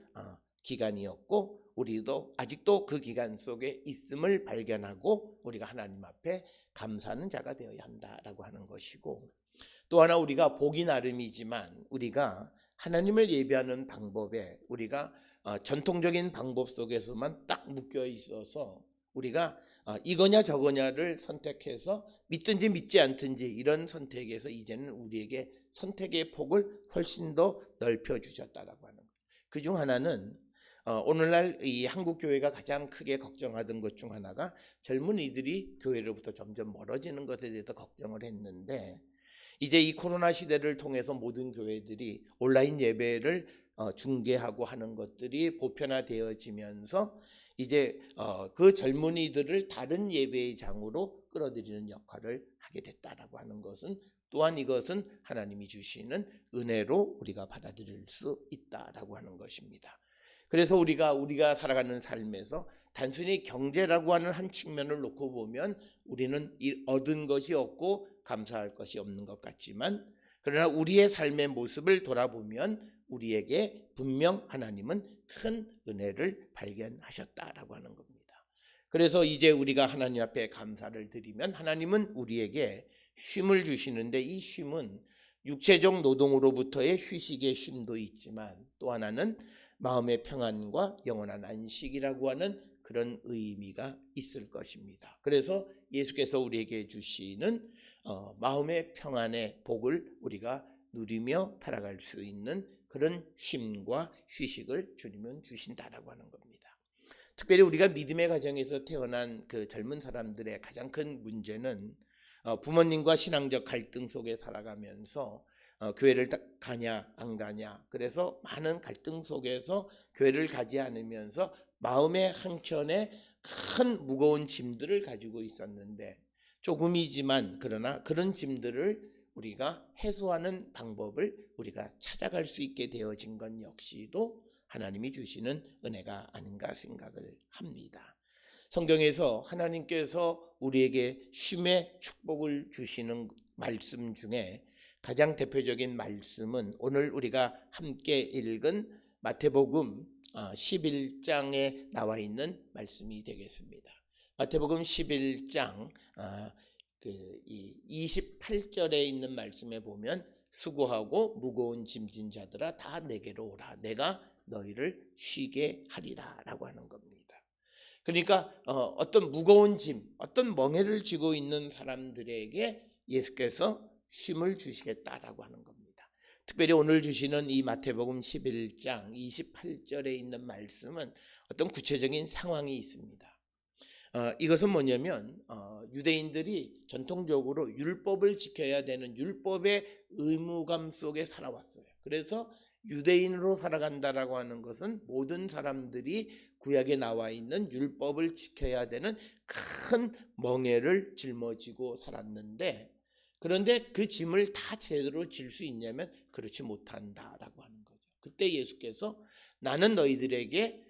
기간이었고, 우리도 아직도 그 기간 속에 있음을 발견하고 우리가 하나님 앞에 감사하는 자가 되어야 한다라고 하는 것이고, 또 하나 우리가 보기 나름이지만 우리가 하나님을 예배하는 방법에 우리가 전통적인 방법 속에서만 딱 묶여 있어서 우리가 이거냐 저거냐를 선택해서 믿든지 믿지 않든지 이런 선택에서 이제는 우리에게 선택의 폭을 훨씬 더 넓혀 주셨다라고 하는 거예요. 그중 하나는 오늘날 이 한국 교회가 가장 크게 걱정하던 것 중 하나가 젊은이들이 교회로부터 점점 멀어지는 것에 대해서 걱정을 했는데, 이제 이 코로나 시대를 통해서 모든 교회들이 온라인 예배를 중계하고 하는 것들이 보편화되어지면서 이제 그 젊은이들을 다른 예배의 장으로 끌어들이는 역할을 하게 됐다라고 하는 것은 또한 이것은 하나님이 주시는 은혜로 우리가 받아들일 수 있다라고 하는 것입니다. 그래서 우리가 살아가는 삶에서 단순히 경제라고 하는 한 측면을 놓고 보면 우리는 얻은 것이 없고 감사할 것이 없는 것 같지만, 그러나 우리의 삶의 모습을 돌아보면 우리에게 분명 하나님은 큰 은혜를 발견하셨다라고 하는 겁니다. 그래서 이제 우리가 하나님 앞에 감사를 드리면 하나님은 우리에게 쉼을 주시는데, 이 쉼은 육체적 노동으로부터의 휴식의 쉼도 있지만 또 하나는 마음의 평안과 영원한 안식이라고 하는 그런 의미가 있을 것입니다. 그래서 예수께서 우리에게 주시는 마음의 평안의 복을 우리가 누리며 살아갈 수 있는 그런 쉼과 휴식을 주님은 주신다라고 하는 겁니다. 특별히 우리가 믿음의 가정에서 태어난 그 젊은 사람들의 가장 큰 문제는 부모님과 신앙적 갈등 속에 살아가면서 교회를 가냐 안 가냐, 그래서 많은 갈등 속에서 교회를 가지 않으면서 마음의 한켠에 큰 무거운 짐들을 가지고 있었는데, 조금이지만 그러나 그런 짐들을 우리가 해소하는 방법을 우리가 찾아갈 수 있게 되어진 것 역시도 하나님이 주시는 은혜가 아닌가 생각을 합니다. 성경에서 하나님께서 우리에게 쉼의 축복을 주시는 말씀 중에 가장 대표적인 말씀은 오늘 우리가 함께 읽은 마태복음 11장에 나와 있는 말씀이 되겠습니다. 마태복음 11장 28절에 있는 말씀에 보면 수고하고 무거운 짐진 자들아 다 내게로 오라, 내가 너희를 쉬게 하리라 라고 하는 겁니다. 그러니까 어떤 무거운 짐, 어떤 멍에를 쥐고 있는 사람들에게 예수께서 쉼을 주시겠다라고 하는 겁니다. 특별히 오늘 주시는 이 마태복음 11장 28절에 있는 말씀은 어떤 구체적인 상황이 있습니다. 이것은 뭐냐면 유대인들이 전통적으로 율법을 지켜야 되는 율법의 의무감 속에 살아왔어요. 그래서 유대인으로 살아간다라고 하는 것은 모든 사람들이 구약에 나와 있는 율법을 지켜야 되는 큰 멍에를 짊어지고 살았는데, 그런데 그 짐을 다 제대로 질 수 있냐면 그렇지 못한다라고 하는 거죠. 그때 예수께서 나는 너희들에게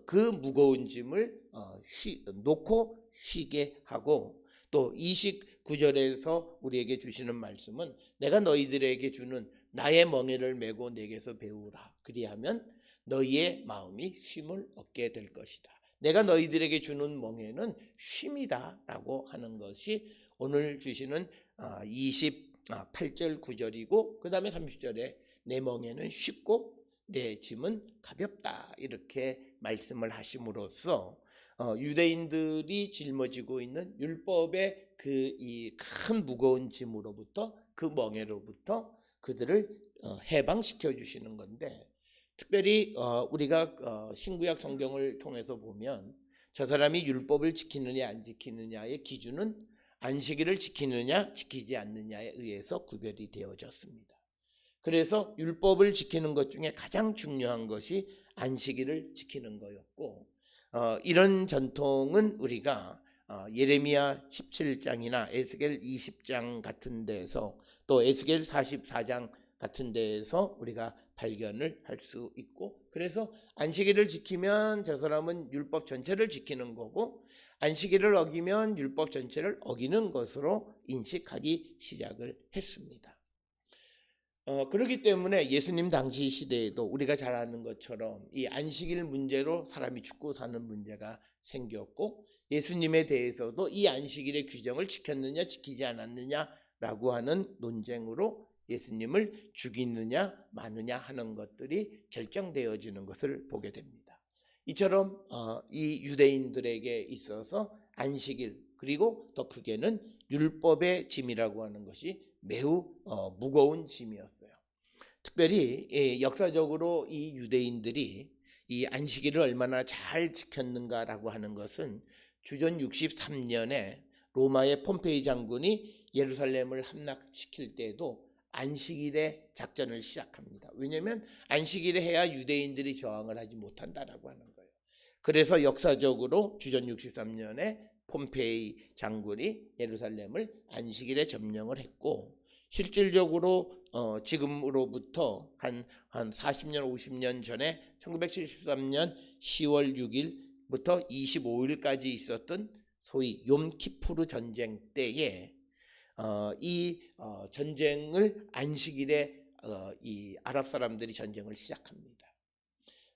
그 무거운 짐을 놓고 쉬게 하고, 또 29절에서 우리에게 주시는 말씀은 내가 너희들에게 주는 나의 멍에를 메고 내게서 배우라. 그리하면 너희의 마음이 쉼을 얻게 될 것이다. 내가 너희들에게 주는 멍에는 쉼이다 라고 하는 것이 오늘 주시는 28절 9절이고, 그 다음에 30절에 내 멍에는 쉽고 내 짐은 가볍다 이렇게 말씀을 하심으로써 유대인들이 짊어지고 있는 율법의 그 이 큰 무거운 짐으로부터, 그 멍에로부터 그들을 해방시켜 주시는 건데, 특별히 우리가 신구약 성경을 통해서 보면 저 사람이 율법을 지키느냐 안 지키느냐의 기준은 안식일을 지키느냐 지키지 않느냐에 의해서 구별이 되어졌습니다. 그래서 율법을 지키는 것 중에 가장 중요한 것이 안식일을 지키는 거였고, 이런 전통은 우리가 예레미야 17장이나 에스겔 20장 같은 데서, 또 에스겔 44장 같은 데에서 우리가 발견을 할 수 있고, 그래서 안식일을 지키면 저 사람은 율법 전체를 지키는 거고, 안식일을 어기면 율법 전체를 어기는 것으로 인식하기 시작을 했습니다. 그렇기 때문에 예수님 당시 시대에도 우리가 잘 아는 것처럼 이 안식일 문제로 사람이 죽고 사는 문제가 생겼고, 예수님에 대해서도 이 안식일의 규정을 지켰느냐 지키지 않았느냐라고 하는 논쟁으로 예수님을 죽이느냐 마느냐 하는 것들이 결정되어지는 것을 보게 됩니다. 이처럼 이 유대인들에게 있어서 안식일, 그리고 더 크게는 율법의 짐이라고 하는 것이 매우 무거운 짐이었어요. 특별히 역사적으로 이 유대인들이 이 안식일을 얼마나 잘 지켰는가라고 하는 것은 주전 63년에 로마의 폼페이 장군이 예루살렘을 함락시킬 때에도 안식일에 작전을 시작합니다. 왜냐하면 안식일에 해야 유대인들이 저항을 하지 못한다라고 하는 거예요. 그래서 역사적으로 주전 63년에 폼페이 장군이 예루살렘을 안식일에 점령을 했고, 실질적으로 지금으로부터 한 40년 50년 전에 1973년 10월 6일부터 25일까지 있었던 소위 욤키푸르 전쟁 때에 이 전쟁을 안식일에 이 아랍 사람들이 전쟁을 시작합니다.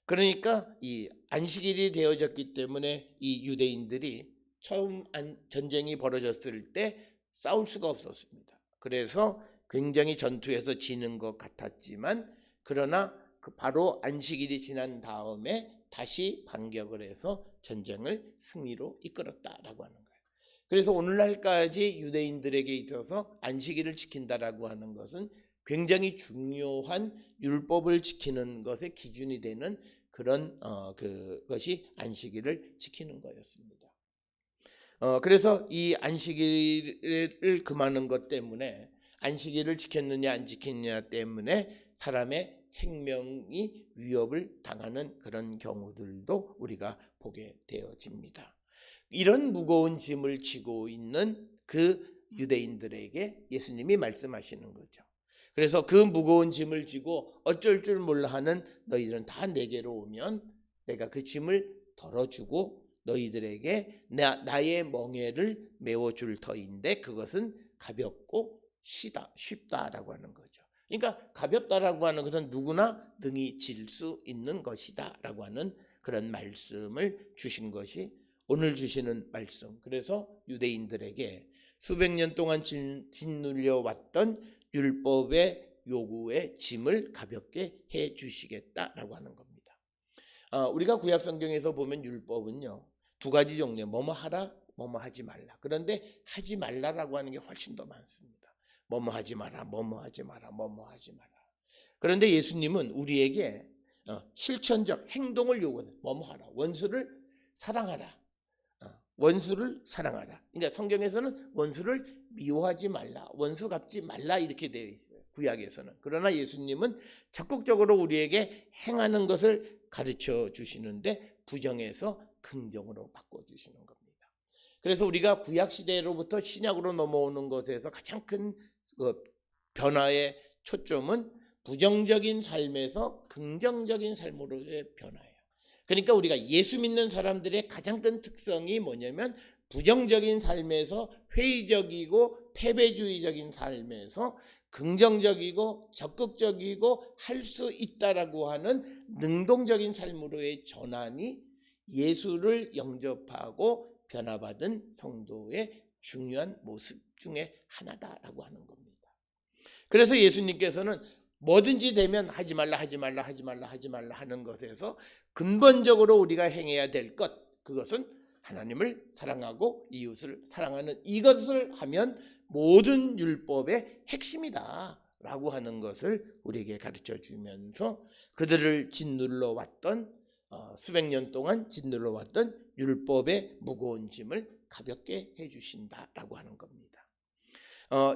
그러니까 이 안식일이 되어졌기 때문에 이 유대인들이 처음 전쟁이 벌어졌을 때 싸울 수가 없었습니다. 그래서 굉장히 전투에서 지는 것 같았지만, 그러나 그 바로 안식일이 지난 다음에 다시 반격을 해서 전쟁을 승리로 이끌었다라고 하는 거예요. 그래서 오늘날까지 유대인들에게 있어서 안식일을 지킨다라고 하는 것은 굉장히 중요한 율법을 지키는 것의 기준이 되는 그런 그것이 안식일을 지키는 거였습니다. 그래서 이 안식일을 금하는 것 때문에, 안식일을 지켰느냐 안 지켰느냐 때문에 사람의 생명이 위협을 당하는 그런 경우들도 우리가 보게 되어집니다. 이런 무거운 짐을 지고 있는 그 유대인들에게 예수님이 말씀하시는 거죠. 그래서 그 무거운 짐을 지고 어쩔 줄 몰라 하는 너희들은 다 내게로 오면 내가 그 짐을 덜어주고 너희들에게 나의 멍에를 메워줄 터인데 그것은 가볍고 쉽다라고 하는 거죠. 그러니까 가볍다라고 하는 것은 누구나 능히 질 수 있는 것이다라고 하는 그런 말씀을 주신 것이 오늘 주시는 말씀. 그래서 유대인들에게 수백 년 동안 짓눌려 왔던 율법의 요구의 짐을 가볍게 해 주시겠다라고 하는 겁니다. 우리가 구약 성경에서 보면 율법은요, 두 가지 종류, 뭐뭐 하라, 뭐뭐 하지 말라. 그런데 하지 말라라고 하는 게 훨씬 더 많습니다. 뭐뭐 하지 마라, 뭐뭐 하지 마라, 뭐뭐 하지 마라. 그런데 예수님은 우리에게 실천적 행동을 요구해요. 뭐뭐하라. 원수를 사랑하라. 원수를 사랑하라. 그러니까 성경에서는 원수를 미워하지 말라, 원수 갚지 말라 이렇게 되어 있어요. 구약에서는. 그러나 예수님은 적극적으로 우리에게 행하는 것을 가르쳐 주시는데 부정에서 긍정으로 바꿔주시는 겁니다. 그래서 우리가 구약 시대로부터 신약으로 넘어오는 것에서 가장 큰 변화의 초점은 부정적인 삶에서 긍정적인 삶으로의 변화예요. 그러니까 우리가 예수 믿는 사람들의 가장 큰 특성이 뭐냐면 부정적인 삶에서 회의적이고 패배주의적인 삶에서 긍정적이고 적극적이고 할 수 있다라고 하는 능동적인 삶으로의 전환이 예수를 영접하고 변화받은 성도의 중요한 모습 중에 하나다라고 하는 겁니다. 그래서 예수님께서는 뭐든지 되면 하지 말라 하는 것에서 근본적으로 우리가 행해야 될 것, 그것은 하나님을 사랑하고 이웃을 사랑하는 이것을 하면 모든 율법의 핵심이다 라고 하는 것을 우리에게 가르쳐 주면서 그들을 짓눌러 왔던 수백 년 동안 짓눌러 왔던 율법의 무거운 짐을 가볍게 해주신다라고 하는 겁니다.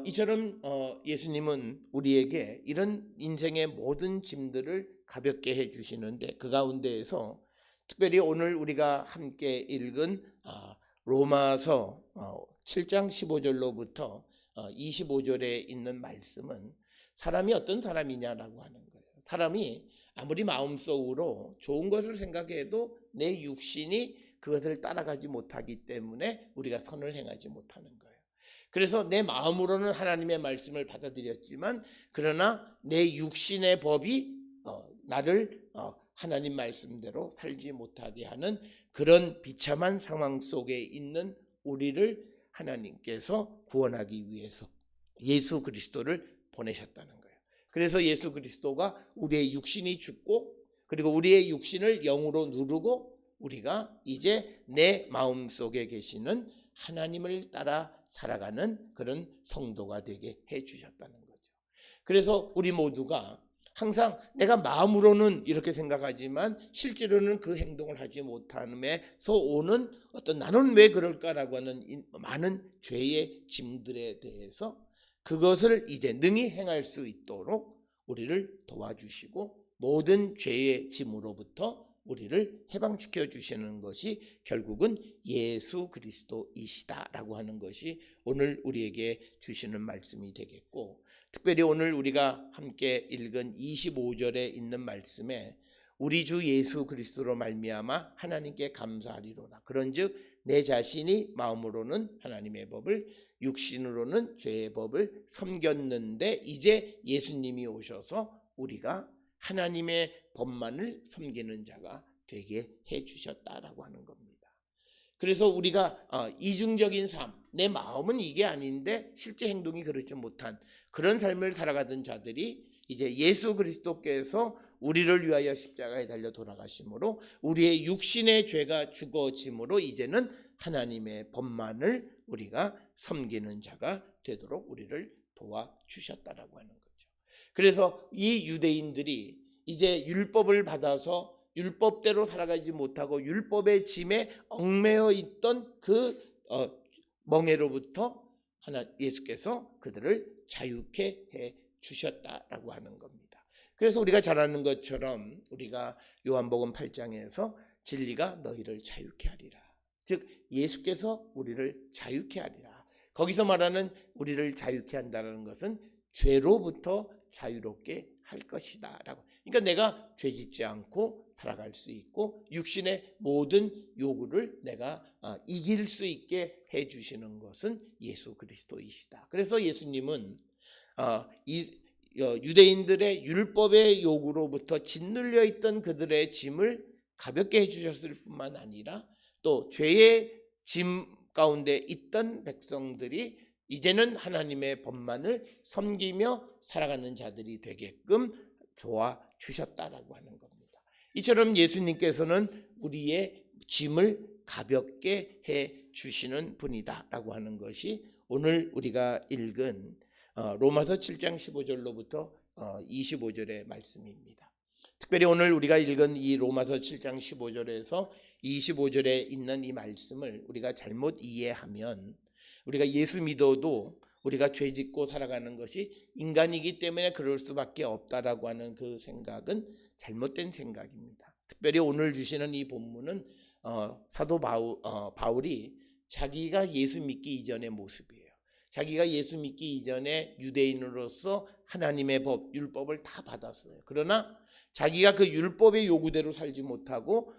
이처럼 예수님은 우리에게 이런 인생의 모든 짐들을 가볍게 해주시는데 그 가운데에서 특별히 오늘 우리가 함께 읽은 로마서 7장 15절로부터 25절에 있는 말씀은 사람이 어떤 사람이냐라고 하는 거예요. 사람이 아무리 마음속으로 좋은 것을 생각해도 내 육신이 그것을 따라가지 못하기 때문에 우리가 선을 행하지 못하는 거예요. 그래서 내 마음으로는 하나님의 말씀을 받아들였지만 그러나 내 육신의 법이 나를 하나님 말씀대로 살지 못하게 하는 그런 비참한 상황 속에 있는 우리를 하나님께서 구원하기 위해서 예수 그리스도를 보내셨다는 거예요. 그래서 예수 그리스도가 우리의 육신이 죽고 그리고 우리의 육신을 영으로 누르고 우리가 이제 내 마음속에 계시는 하나님을 따라 살아가는 그런 성도가 되게 해주셨다는 거죠. 그래서 우리 모두가 항상 내가 마음으로는 이렇게 생각하지만 실제로는 그 행동을 하지 못함에서 오는 어떤 나는 왜 그럴까라고 하는 많은 죄의 짐들에 대해서 그것을 이제 능히 행할 수 있도록 우리를 도와주시고 모든 죄의 짐으로부터 우리를 해방시켜 주시는 것이 결국은 예수 그리스도이시다라고 하는 것이 오늘 우리에게 주시는 말씀이 되겠고 특별히 오늘 우리가 함께 읽은 25절에 있는 말씀에 우리 주 예수 그리스도로 말미암아 하나님께 감사하리로다. 그런즉 내 자신이 마음으로는 하나님의 법을 육신으로는 죄의 법을 섬겼는데 이제 예수님이 오셔서 우리가 하나님의 법만을 섬기는 자가 되게 해주셨다라고 하는 겁니다. 그래서 우리가 이중적인 삶, 내 마음은 이게 아닌데 실제 행동이 그렇지 못한 그런 삶을 살아가던 자들이 이제 예수 그리스도께서 우리를 위하여 십자가에 달려 돌아가심으로 우리의 육신의 죄가 죽어짐으로 이제는 하나님의 법만을 우리가 섬기는 자가 되도록 우리를 도와주셨다라고 하는 거죠. 그래서 이 유대인들이 이제 율법을 받아서 율법대로 살아가지 못하고 율법의 짐에 얽매여 있던 그 멍에로부터 예수께서 그들을 자유케 해 주셨다라고 하는 겁니다. 그래서 우리가 잘 아는 것처럼 우리가 요한복음 8장에서 진리가 너희를 자유케 하리라. 즉 예수께서 우리를 자유케 하리라. 거기서 말하는 우리를 자유케 한다는 것은 죄로부터 자유롭게 할 것이다 라고. 그러니까 내가 죄짓지 않고 살아갈 수 있고 육신의 모든 요구를 내가 이길 수 있게 해주시는 것은 예수 그리스도이시다. 그래서 예수님은 유대인들의 율법의 요구로부터 짓눌려 있던 그들의 짐을 가볍게 해주셨을 뿐만 아니라 또 죄의 짐 가운데 있던 백성들이 이제는 하나님의 법만을 섬기며 살아가는 자들이 되게끔 도와주셨다라고 하는 겁니다. 이처럼 예수님께서는 우리의 짐을 가볍게 해주시는 분이다라고 하는 것이 오늘 우리가 읽은 로마서 7장 15절로부터 25절의 말씀입니다. 특별히 오늘 우리가 읽은 이 로마서 7장 15절에서 25절에 있는 이 말씀을 우리가 잘못 이해하면 우리가 예수 믿어도 우리가 죄 짓고 살아가는 것이 인간이기 때문에 그럴 수밖에 없다라고 하는 그 생각은 잘못된 생각입니다. 특별히 오늘 주시는 이 본문은 사도 바울이 자기가 예수 믿기 이전의 모습이에요. 자기가 예수 믿기 이전에 유대인으로서 하나님의 법, 율법을 다 받았어요. 그러나 자기가 그 율법의 요구대로 살지 못하고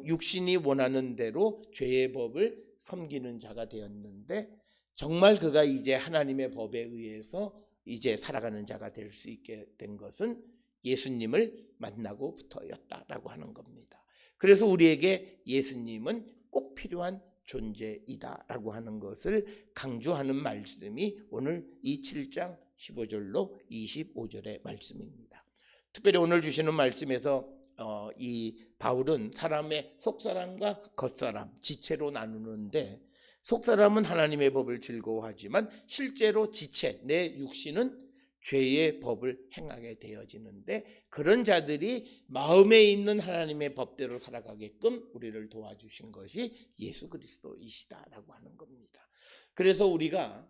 육신이 원하는 대로 죄의 법을 섬기는 자가 되었는데, 정말 그가 이제 하나님의 법에 의해서 이제 살아가는 자가 될 수 있게 된 것은 예수님을 만나고부터였다라고 하는 겁니다. 그래서 우리에게 예수님은 꼭 필요한 존재이다라고 하는 것을 강조하는 말씀이 오늘 이 7장 15절로 25절의 말씀입니다. 특별히 오늘 주시는 말씀에서 이 바울은 사람의 속사람과 겉사람, 지체로 나누는데, 속사람은 하나님의 법을 즐거워하지만 실제로 지체, 내 육신은 죄의 법을 행하게 되어지는데, 그런 자들이 마음에 있는 하나님의 법대로 살아가게끔 우리를 도와주신 것이 예수 그리스도이시다라고 하는 겁니다. 그래서 우리가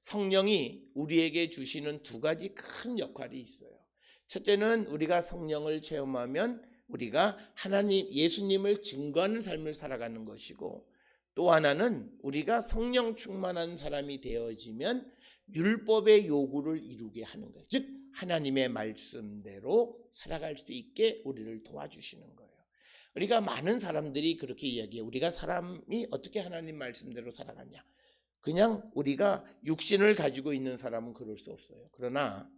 성령이 우리에게 주시는 두 가지 큰 역할이 있어요. 첫째는 우리가 성령을 체험하면 우리가 예수님을 증거하는 삶을 살아가는 것이고, 또 하나는 우리가 성령 충만한 사람이 되어지면 율법의 요구를 이루게 하는 거예요. 즉 하나님의 말씀대로 살아갈 수 있게 우리를 도와주시는 거예요. 우리가 많은 사람들이 그렇게 이야기해요. 우리가 사람이 어떻게 하나님 말씀대로 살아가냐. 그냥 우리가 육신을 가지고 있는 사람은 그럴 수 없어요. 그러나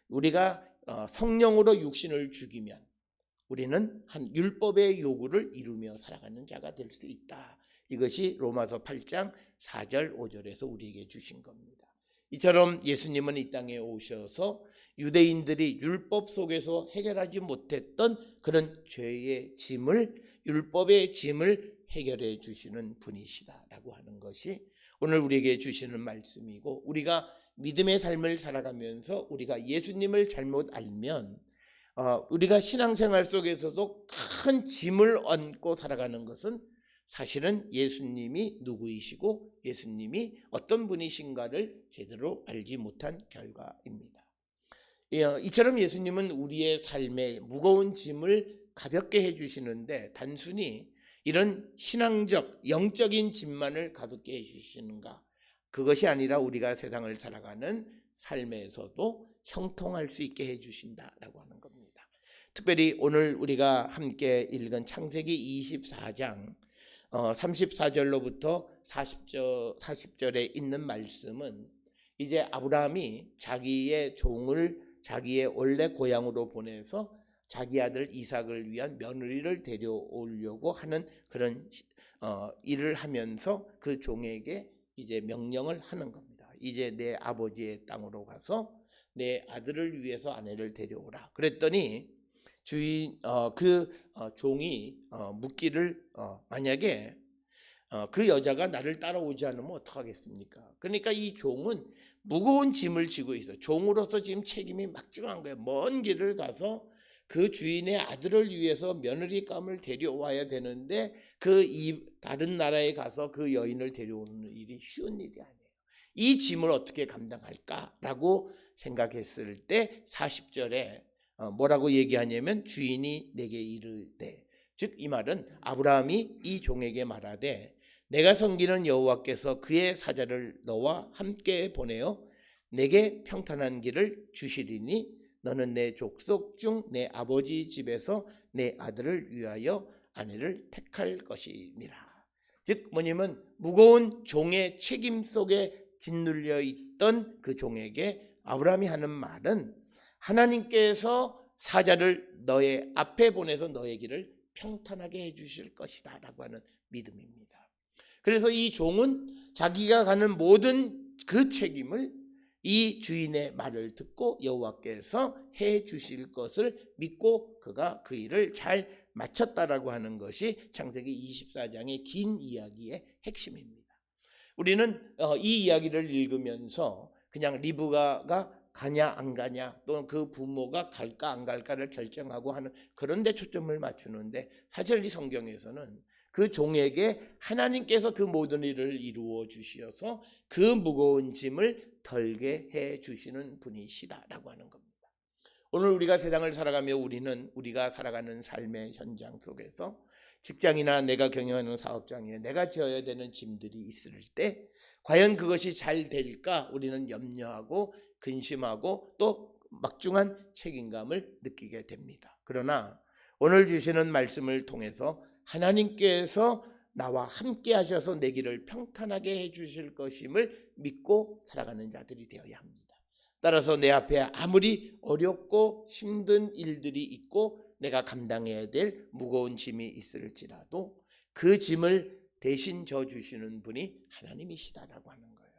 우리가 성령으로 육신을 죽이면 우리는 한 율법의 요구를 이루며 살아가는 자가 될 수 있다. 이것이 로마서 8장 4절 5절에서 우리에게 주신 겁니다. 이처럼 예수님은 이 땅에 오셔서 유대인들이 율법 속에서 해결하지 못했던 그런 죄의 짐을, 율법의 짐을 해결해 주시는 분이시다라고 하는 것이 오늘 우리에게 주시는 말씀이고, 우리가 믿음의 삶을 살아가면서 우리가 예수님을 잘못 알면 우리가 신앙생활 속에서도 큰 짐을 얹고 살아가는 것은 사실은 예수님이 누구이시고 예수님이 어떤 분이신가를 제대로 알지 못한 결과입니다. 이처럼 예수님은 우리의 삶에 무거운 짐을 가볍게 해주시는데, 단순히 이런 신앙적, 영적인 짐만을 가볍게 해주시는가, 그것이 아니라 우리가 세상을 살아가는 삶에서도 형통할 수 있게 해주신다라고 하는 겁니다. 특별히 오늘 우리가 함께 읽은 창세기 24장 34절로부터 40절에 있는 말씀은 이제 아브라함이 자기의 종을 자기의 원래 고향으로 보내서 자기 아들 이삭을 위한 며느리를 데려오려고 하는 그런 일을 하면서 그 종에게 이제 명령을 하는 겁니다. 이제 내 아버지의 땅으로 가서 내 아들을 위해서 아내를 데려오라. 그랬더니 종이 묻기를 만약에 그 여자가 나를 따라오지 않으면 어떡하겠습니까? 그러니까 이 종은 무거운 짐을 지고 있어요. 종으로서 지금 책임이 막중한 거예요. 먼 길을 가서 그 주인의 아들을 위해서 며느리감을 데려와야 되는데 다른 나라에 가서 그 여인을 데려오는 일이 쉬운 일이 아니에요. 이 짐을 어떻게 감당할까라고 생각했을 때 40절에 뭐라고 얘기하냐면, 주인이 내게 이르되, 즉 이 말은 아브라함이 이 종에게 말하되, 내가 섬기는 여호와께서 그의 사자를 너와 함께 보내어 내게 평탄한 길을 주시리니 너는 내 족속 중 내 아버지 집에서 내 아들을 위하여 아내를 택할 것이니라. 즉 뭐냐면 무거운 종의 책임 속에 짓눌려 있던 그 종에게 아브라함이 하는 말은, 하나님께서 사자를 너의 앞에 보내서 너의 길을 평탄하게 해주실 것이다 라고 하는 믿음입니다. 그래서 이 종은 자기가 가는 모든 그 책임을 이 주인의 말을 듣고 여호와께서 해 주실 것을 믿고 그가 그 일을 잘 마쳤다라고 하는 것이 창세기 24장의 긴 이야기의 핵심입니다. 우리는 이 이야기를 읽으면서 그냥 리브가가 가냐 안 가냐, 또는 그 부모가 갈까 안 갈까를 결정하고 하는 그런 데 초점을 맞추는데, 사실 이 성경에서는 그 종에게 하나님께서 그 모든 일을 이루어 주시어서 그 무거운 짐을 덜게 해 주시는 분이시다라고 하는 겁니다. 오늘 우리가 세상을 살아가며 우리가 살아가는 삶의 현장 속에서 직장이나 내가 경영하는 사업장에 내가 지어야 되는 짐들이 있을 때 과연 그것이 잘 될까 우리는 염려하고 근심하고 또 막중한 책임감을 느끼게 됩니다. 그러나 오늘 주시는 말씀을 통해서 하나님께서 나와 함께 하셔서 내 길을 평탄하게 해주실 것임을 믿고 살아가는 자들이 되어야 합니다. 따라서 내 앞에 아무리 어렵고 힘든 일들이 있고 내가 감당해야 될 무거운 짐이 있을지라도 그 짐을 대신 져주시는 분이 하나님이시다라고 하는 거예요.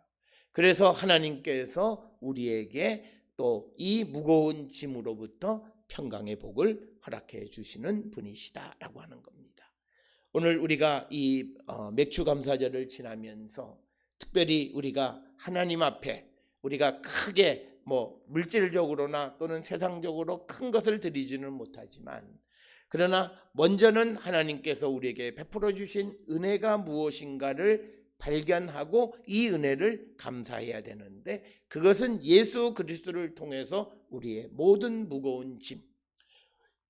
그래서 하나님께서 우리에게 또 이 무거운 짐으로부터 평강의 복을 허락해 주시는 분이시다라고 하는 겁니다. 오늘 우리가 이 맥주 감사절을 지나면서 특별히 우리가 하나님 앞에 우리가 크게 물질적으로나 또는 세상적으로 큰 것을 드리지는 못하지만, 그러나 먼저는 하나님께서 우리에게 베풀어 주신 은혜가 무엇인가를 발견하고 이 은혜를 감사해야 되는데, 그것은 예수 그리스도를 통해서 우리의 모든 무거운 짐,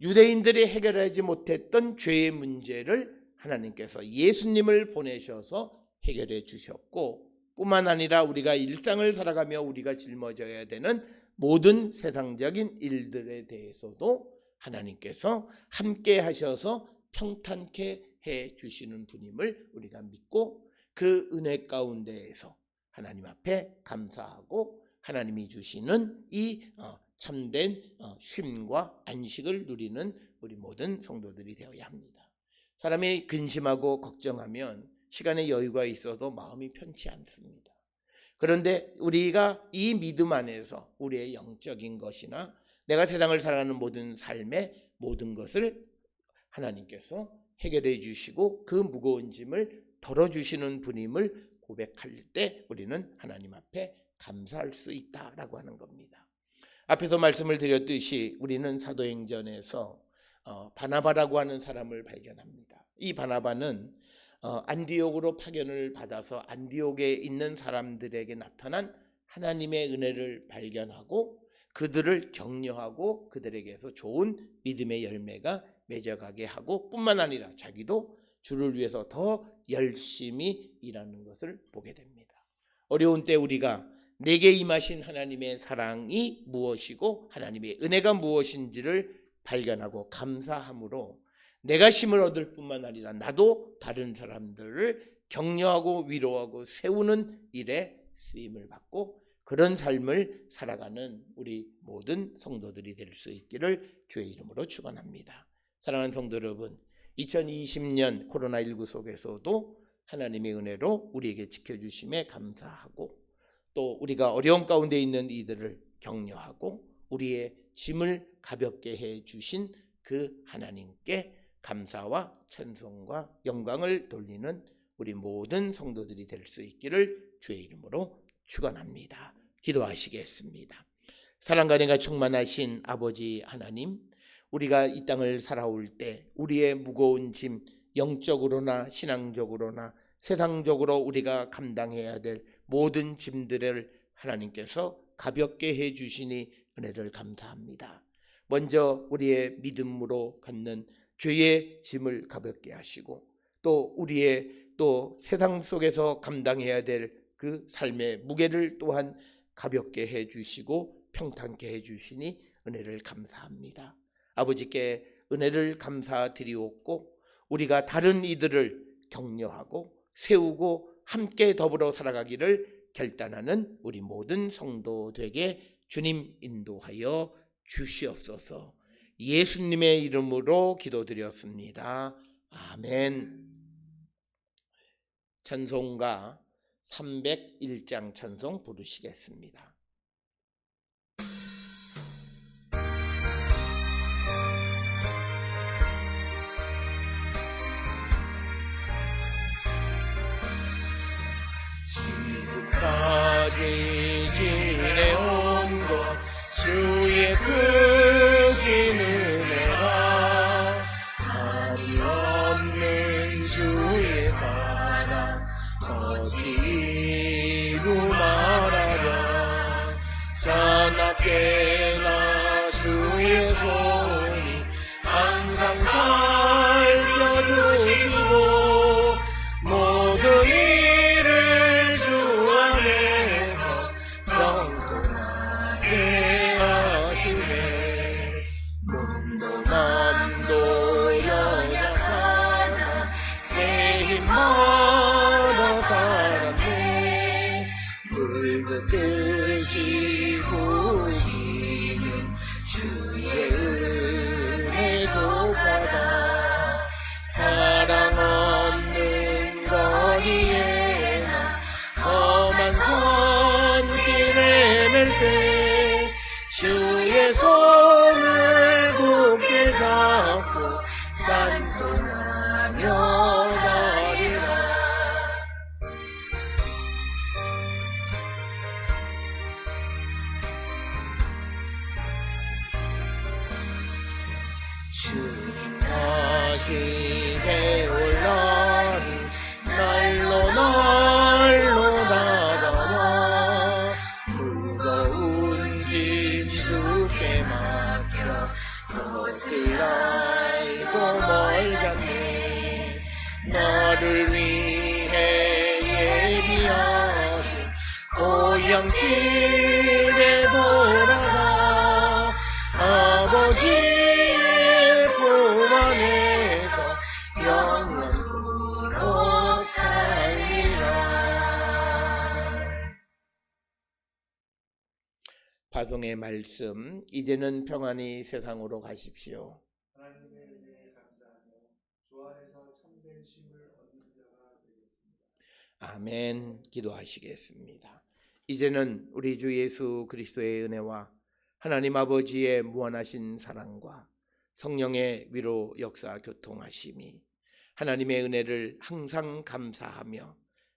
유대인들이 해결하지 못했던 죄의 문제를 하나님께서 예수님을 보내셔서 해결해 주셨고, 뿐만 아니라 우리가 일상을 살아가며 우리가 짊어져야 되는 모든 세상적인 일들에 대해서도 하나님께서 함께 하셔서 평탄케 해 주시는 분임을 우리가 믿고 그 은혜 가운데에서 하나님 앞에 감사하고 하나님이 주시는 이 참된 쉼과 안식을 누리는 우리 모든 성도들이 되어야 합니다. 사람이 근심하고 걱정하면 시간의 여유가 있어서 마음이 편치 않습니다. 그런데 우리가 이 믿음 안에서 우리의 영적인 것이나 내가 세상을 살아가는 모든 삶의 모든 것을 하나님께서 해결해 주시고 그 무거운 짐을 덜어주시는 분임을 고백할 때 우리는 하나님 앞에 감사할 수 있다라고 하는 겁니다. 앞에서 말씀을 드렸듯이 우리는 사도행전에서 바나바라고 하는 사람을 발견합니다. 이 바나바는 안디옥으로 파견을 받아서 안디옥에 있는 사람들에게 나타난 하나님의 은혜를 발견하고 그들을 격려하고 그들에게서 좋은 믿음의 열매가 맺어가게 하고, 뿐만 아니라 자기도 주를 위해서 더 열심히 일하는 것을 보게 됩니다. 어려운 때 우리가 내게 임하신 하나님의 사랑이 무엇이고 하나님의 은혜가 무엇인지를 발견하고 감사함으로 내가 힘을 얻을 뿐만 아니라 나도 다른 사람들을 격려하고 위로하고 세우는 일에 쓰임을 받고 그런 삶을 살아가는 우리 모든 성도들이 될 수 있기를 주의 이름으로 축원합니다. 사랑하는 성도 여러분, 2020년 코로나19 속에서도 하나님의 은혜로 우리에게 지켜주심에 감사하고 또 우리가 어려움 가운데 있는 이들을 격려하고 우리의 짐을 가볍게 해주신 그 하나님께 감사와 찬송과 영광을 돌리는 우리 모든 성도들이 될 수 있기를 주의 이름으로 축원합니다. 기도하시겠습니다. 사랑과 은혜가 충만하신 아버지 하나님, 우리가 이 땅을 살아올 때 우리의 무거운 짐, 영적으로나 신앙적으로나 세상적으로 우리가 감당해야 될 모든 짐들을 하나님께서 가볍게 해주시니 은혜를 감사합니다. 먼저 우리의 믿음으로 갖는 죄의 짐을 가볍게 하시고 또 우리의 또 세상 속에서 감당해야 될 그 삶의 무게를 또한 가볍게 해주시고 평탄케 해주시니 은혜를 감사합니다. 아버지께 은혜를 감사드리옵고 우리가 다른 이들을 격려하고 세우고 함께 더불어 살아가기를 결단하는 우리 모든 성도 되게 주님 인도하여 주시옵소서. 예수님의 이름으로 기도드렸습니다. 아멘. 찬송가 301장 찬송 부르시겠습니다. 지금까지 지내온 것 크신 은혜라 한이 없는 주의 사랑 어찌로 말하랴 자나깨나 주의 손이 항상 살펴주시고 모든 일을 주 안에서 평등하게 하시네 몸도 맘도 연약하나 새 힘마다 살았네 붉은 뜻이 부시는 주의 은혜 족하다 사랑 없는 거리에 나 험한 손길 헤맬 때 주의 손을 굳게 잡고 찬송하며 가리라 주님 다시 배올라니 날로 다가와 무거운 짐 주께 맡겨 것을 알고 멀잖네 나를 위해 예비하신 고향집에 돌아가 아버지의 품 안에서 영원토록 살리라. 파송의 말씀, 이제는 평안히 세상으로 가십시오. 하나님의 은혜에 감사하며 주 안에서 참된 쉼을 얻는 자가 되겠습니다. 아멘. 기도하시겠습니다. 이제는 우리 주 예수 그리스도의 은혜와 하나님 아버지의 무한하신 사랑과 성령의 위로 역사 교통하심이 하나님의 은혜를 항상 감사하며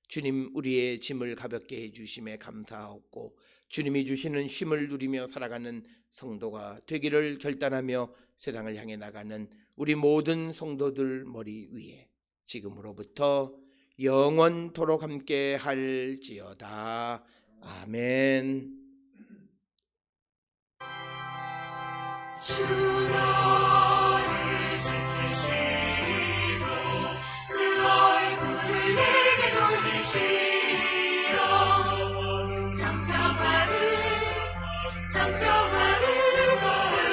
주님 우리의 짐을 가볍게 해주심에 감사하고 주님이 주시는 쉼을 누리며 살아가는 성도가 되기를 결단하며 세상을 향해 나가는 우리 모든 성도들 머리 위에 지금으로부터 영원토록 함께 할지어다. 아멘. 주 너를 지키시고 그 얼굴을 내게 돌리시어 장평하루 그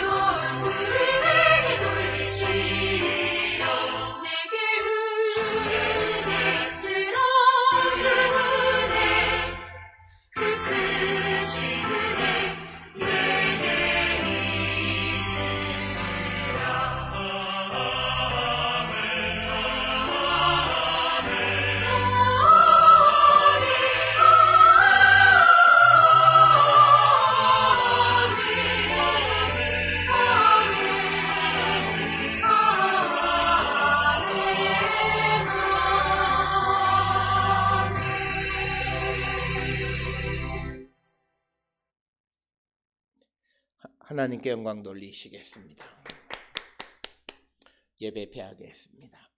얼굴을 내게 돌리시어 내게 주의 은혜 쓰러 주 은혜 그 크신 은혜 내게 하나님께 영광 돌리시겠습니다. 예배 폐하겠습니다.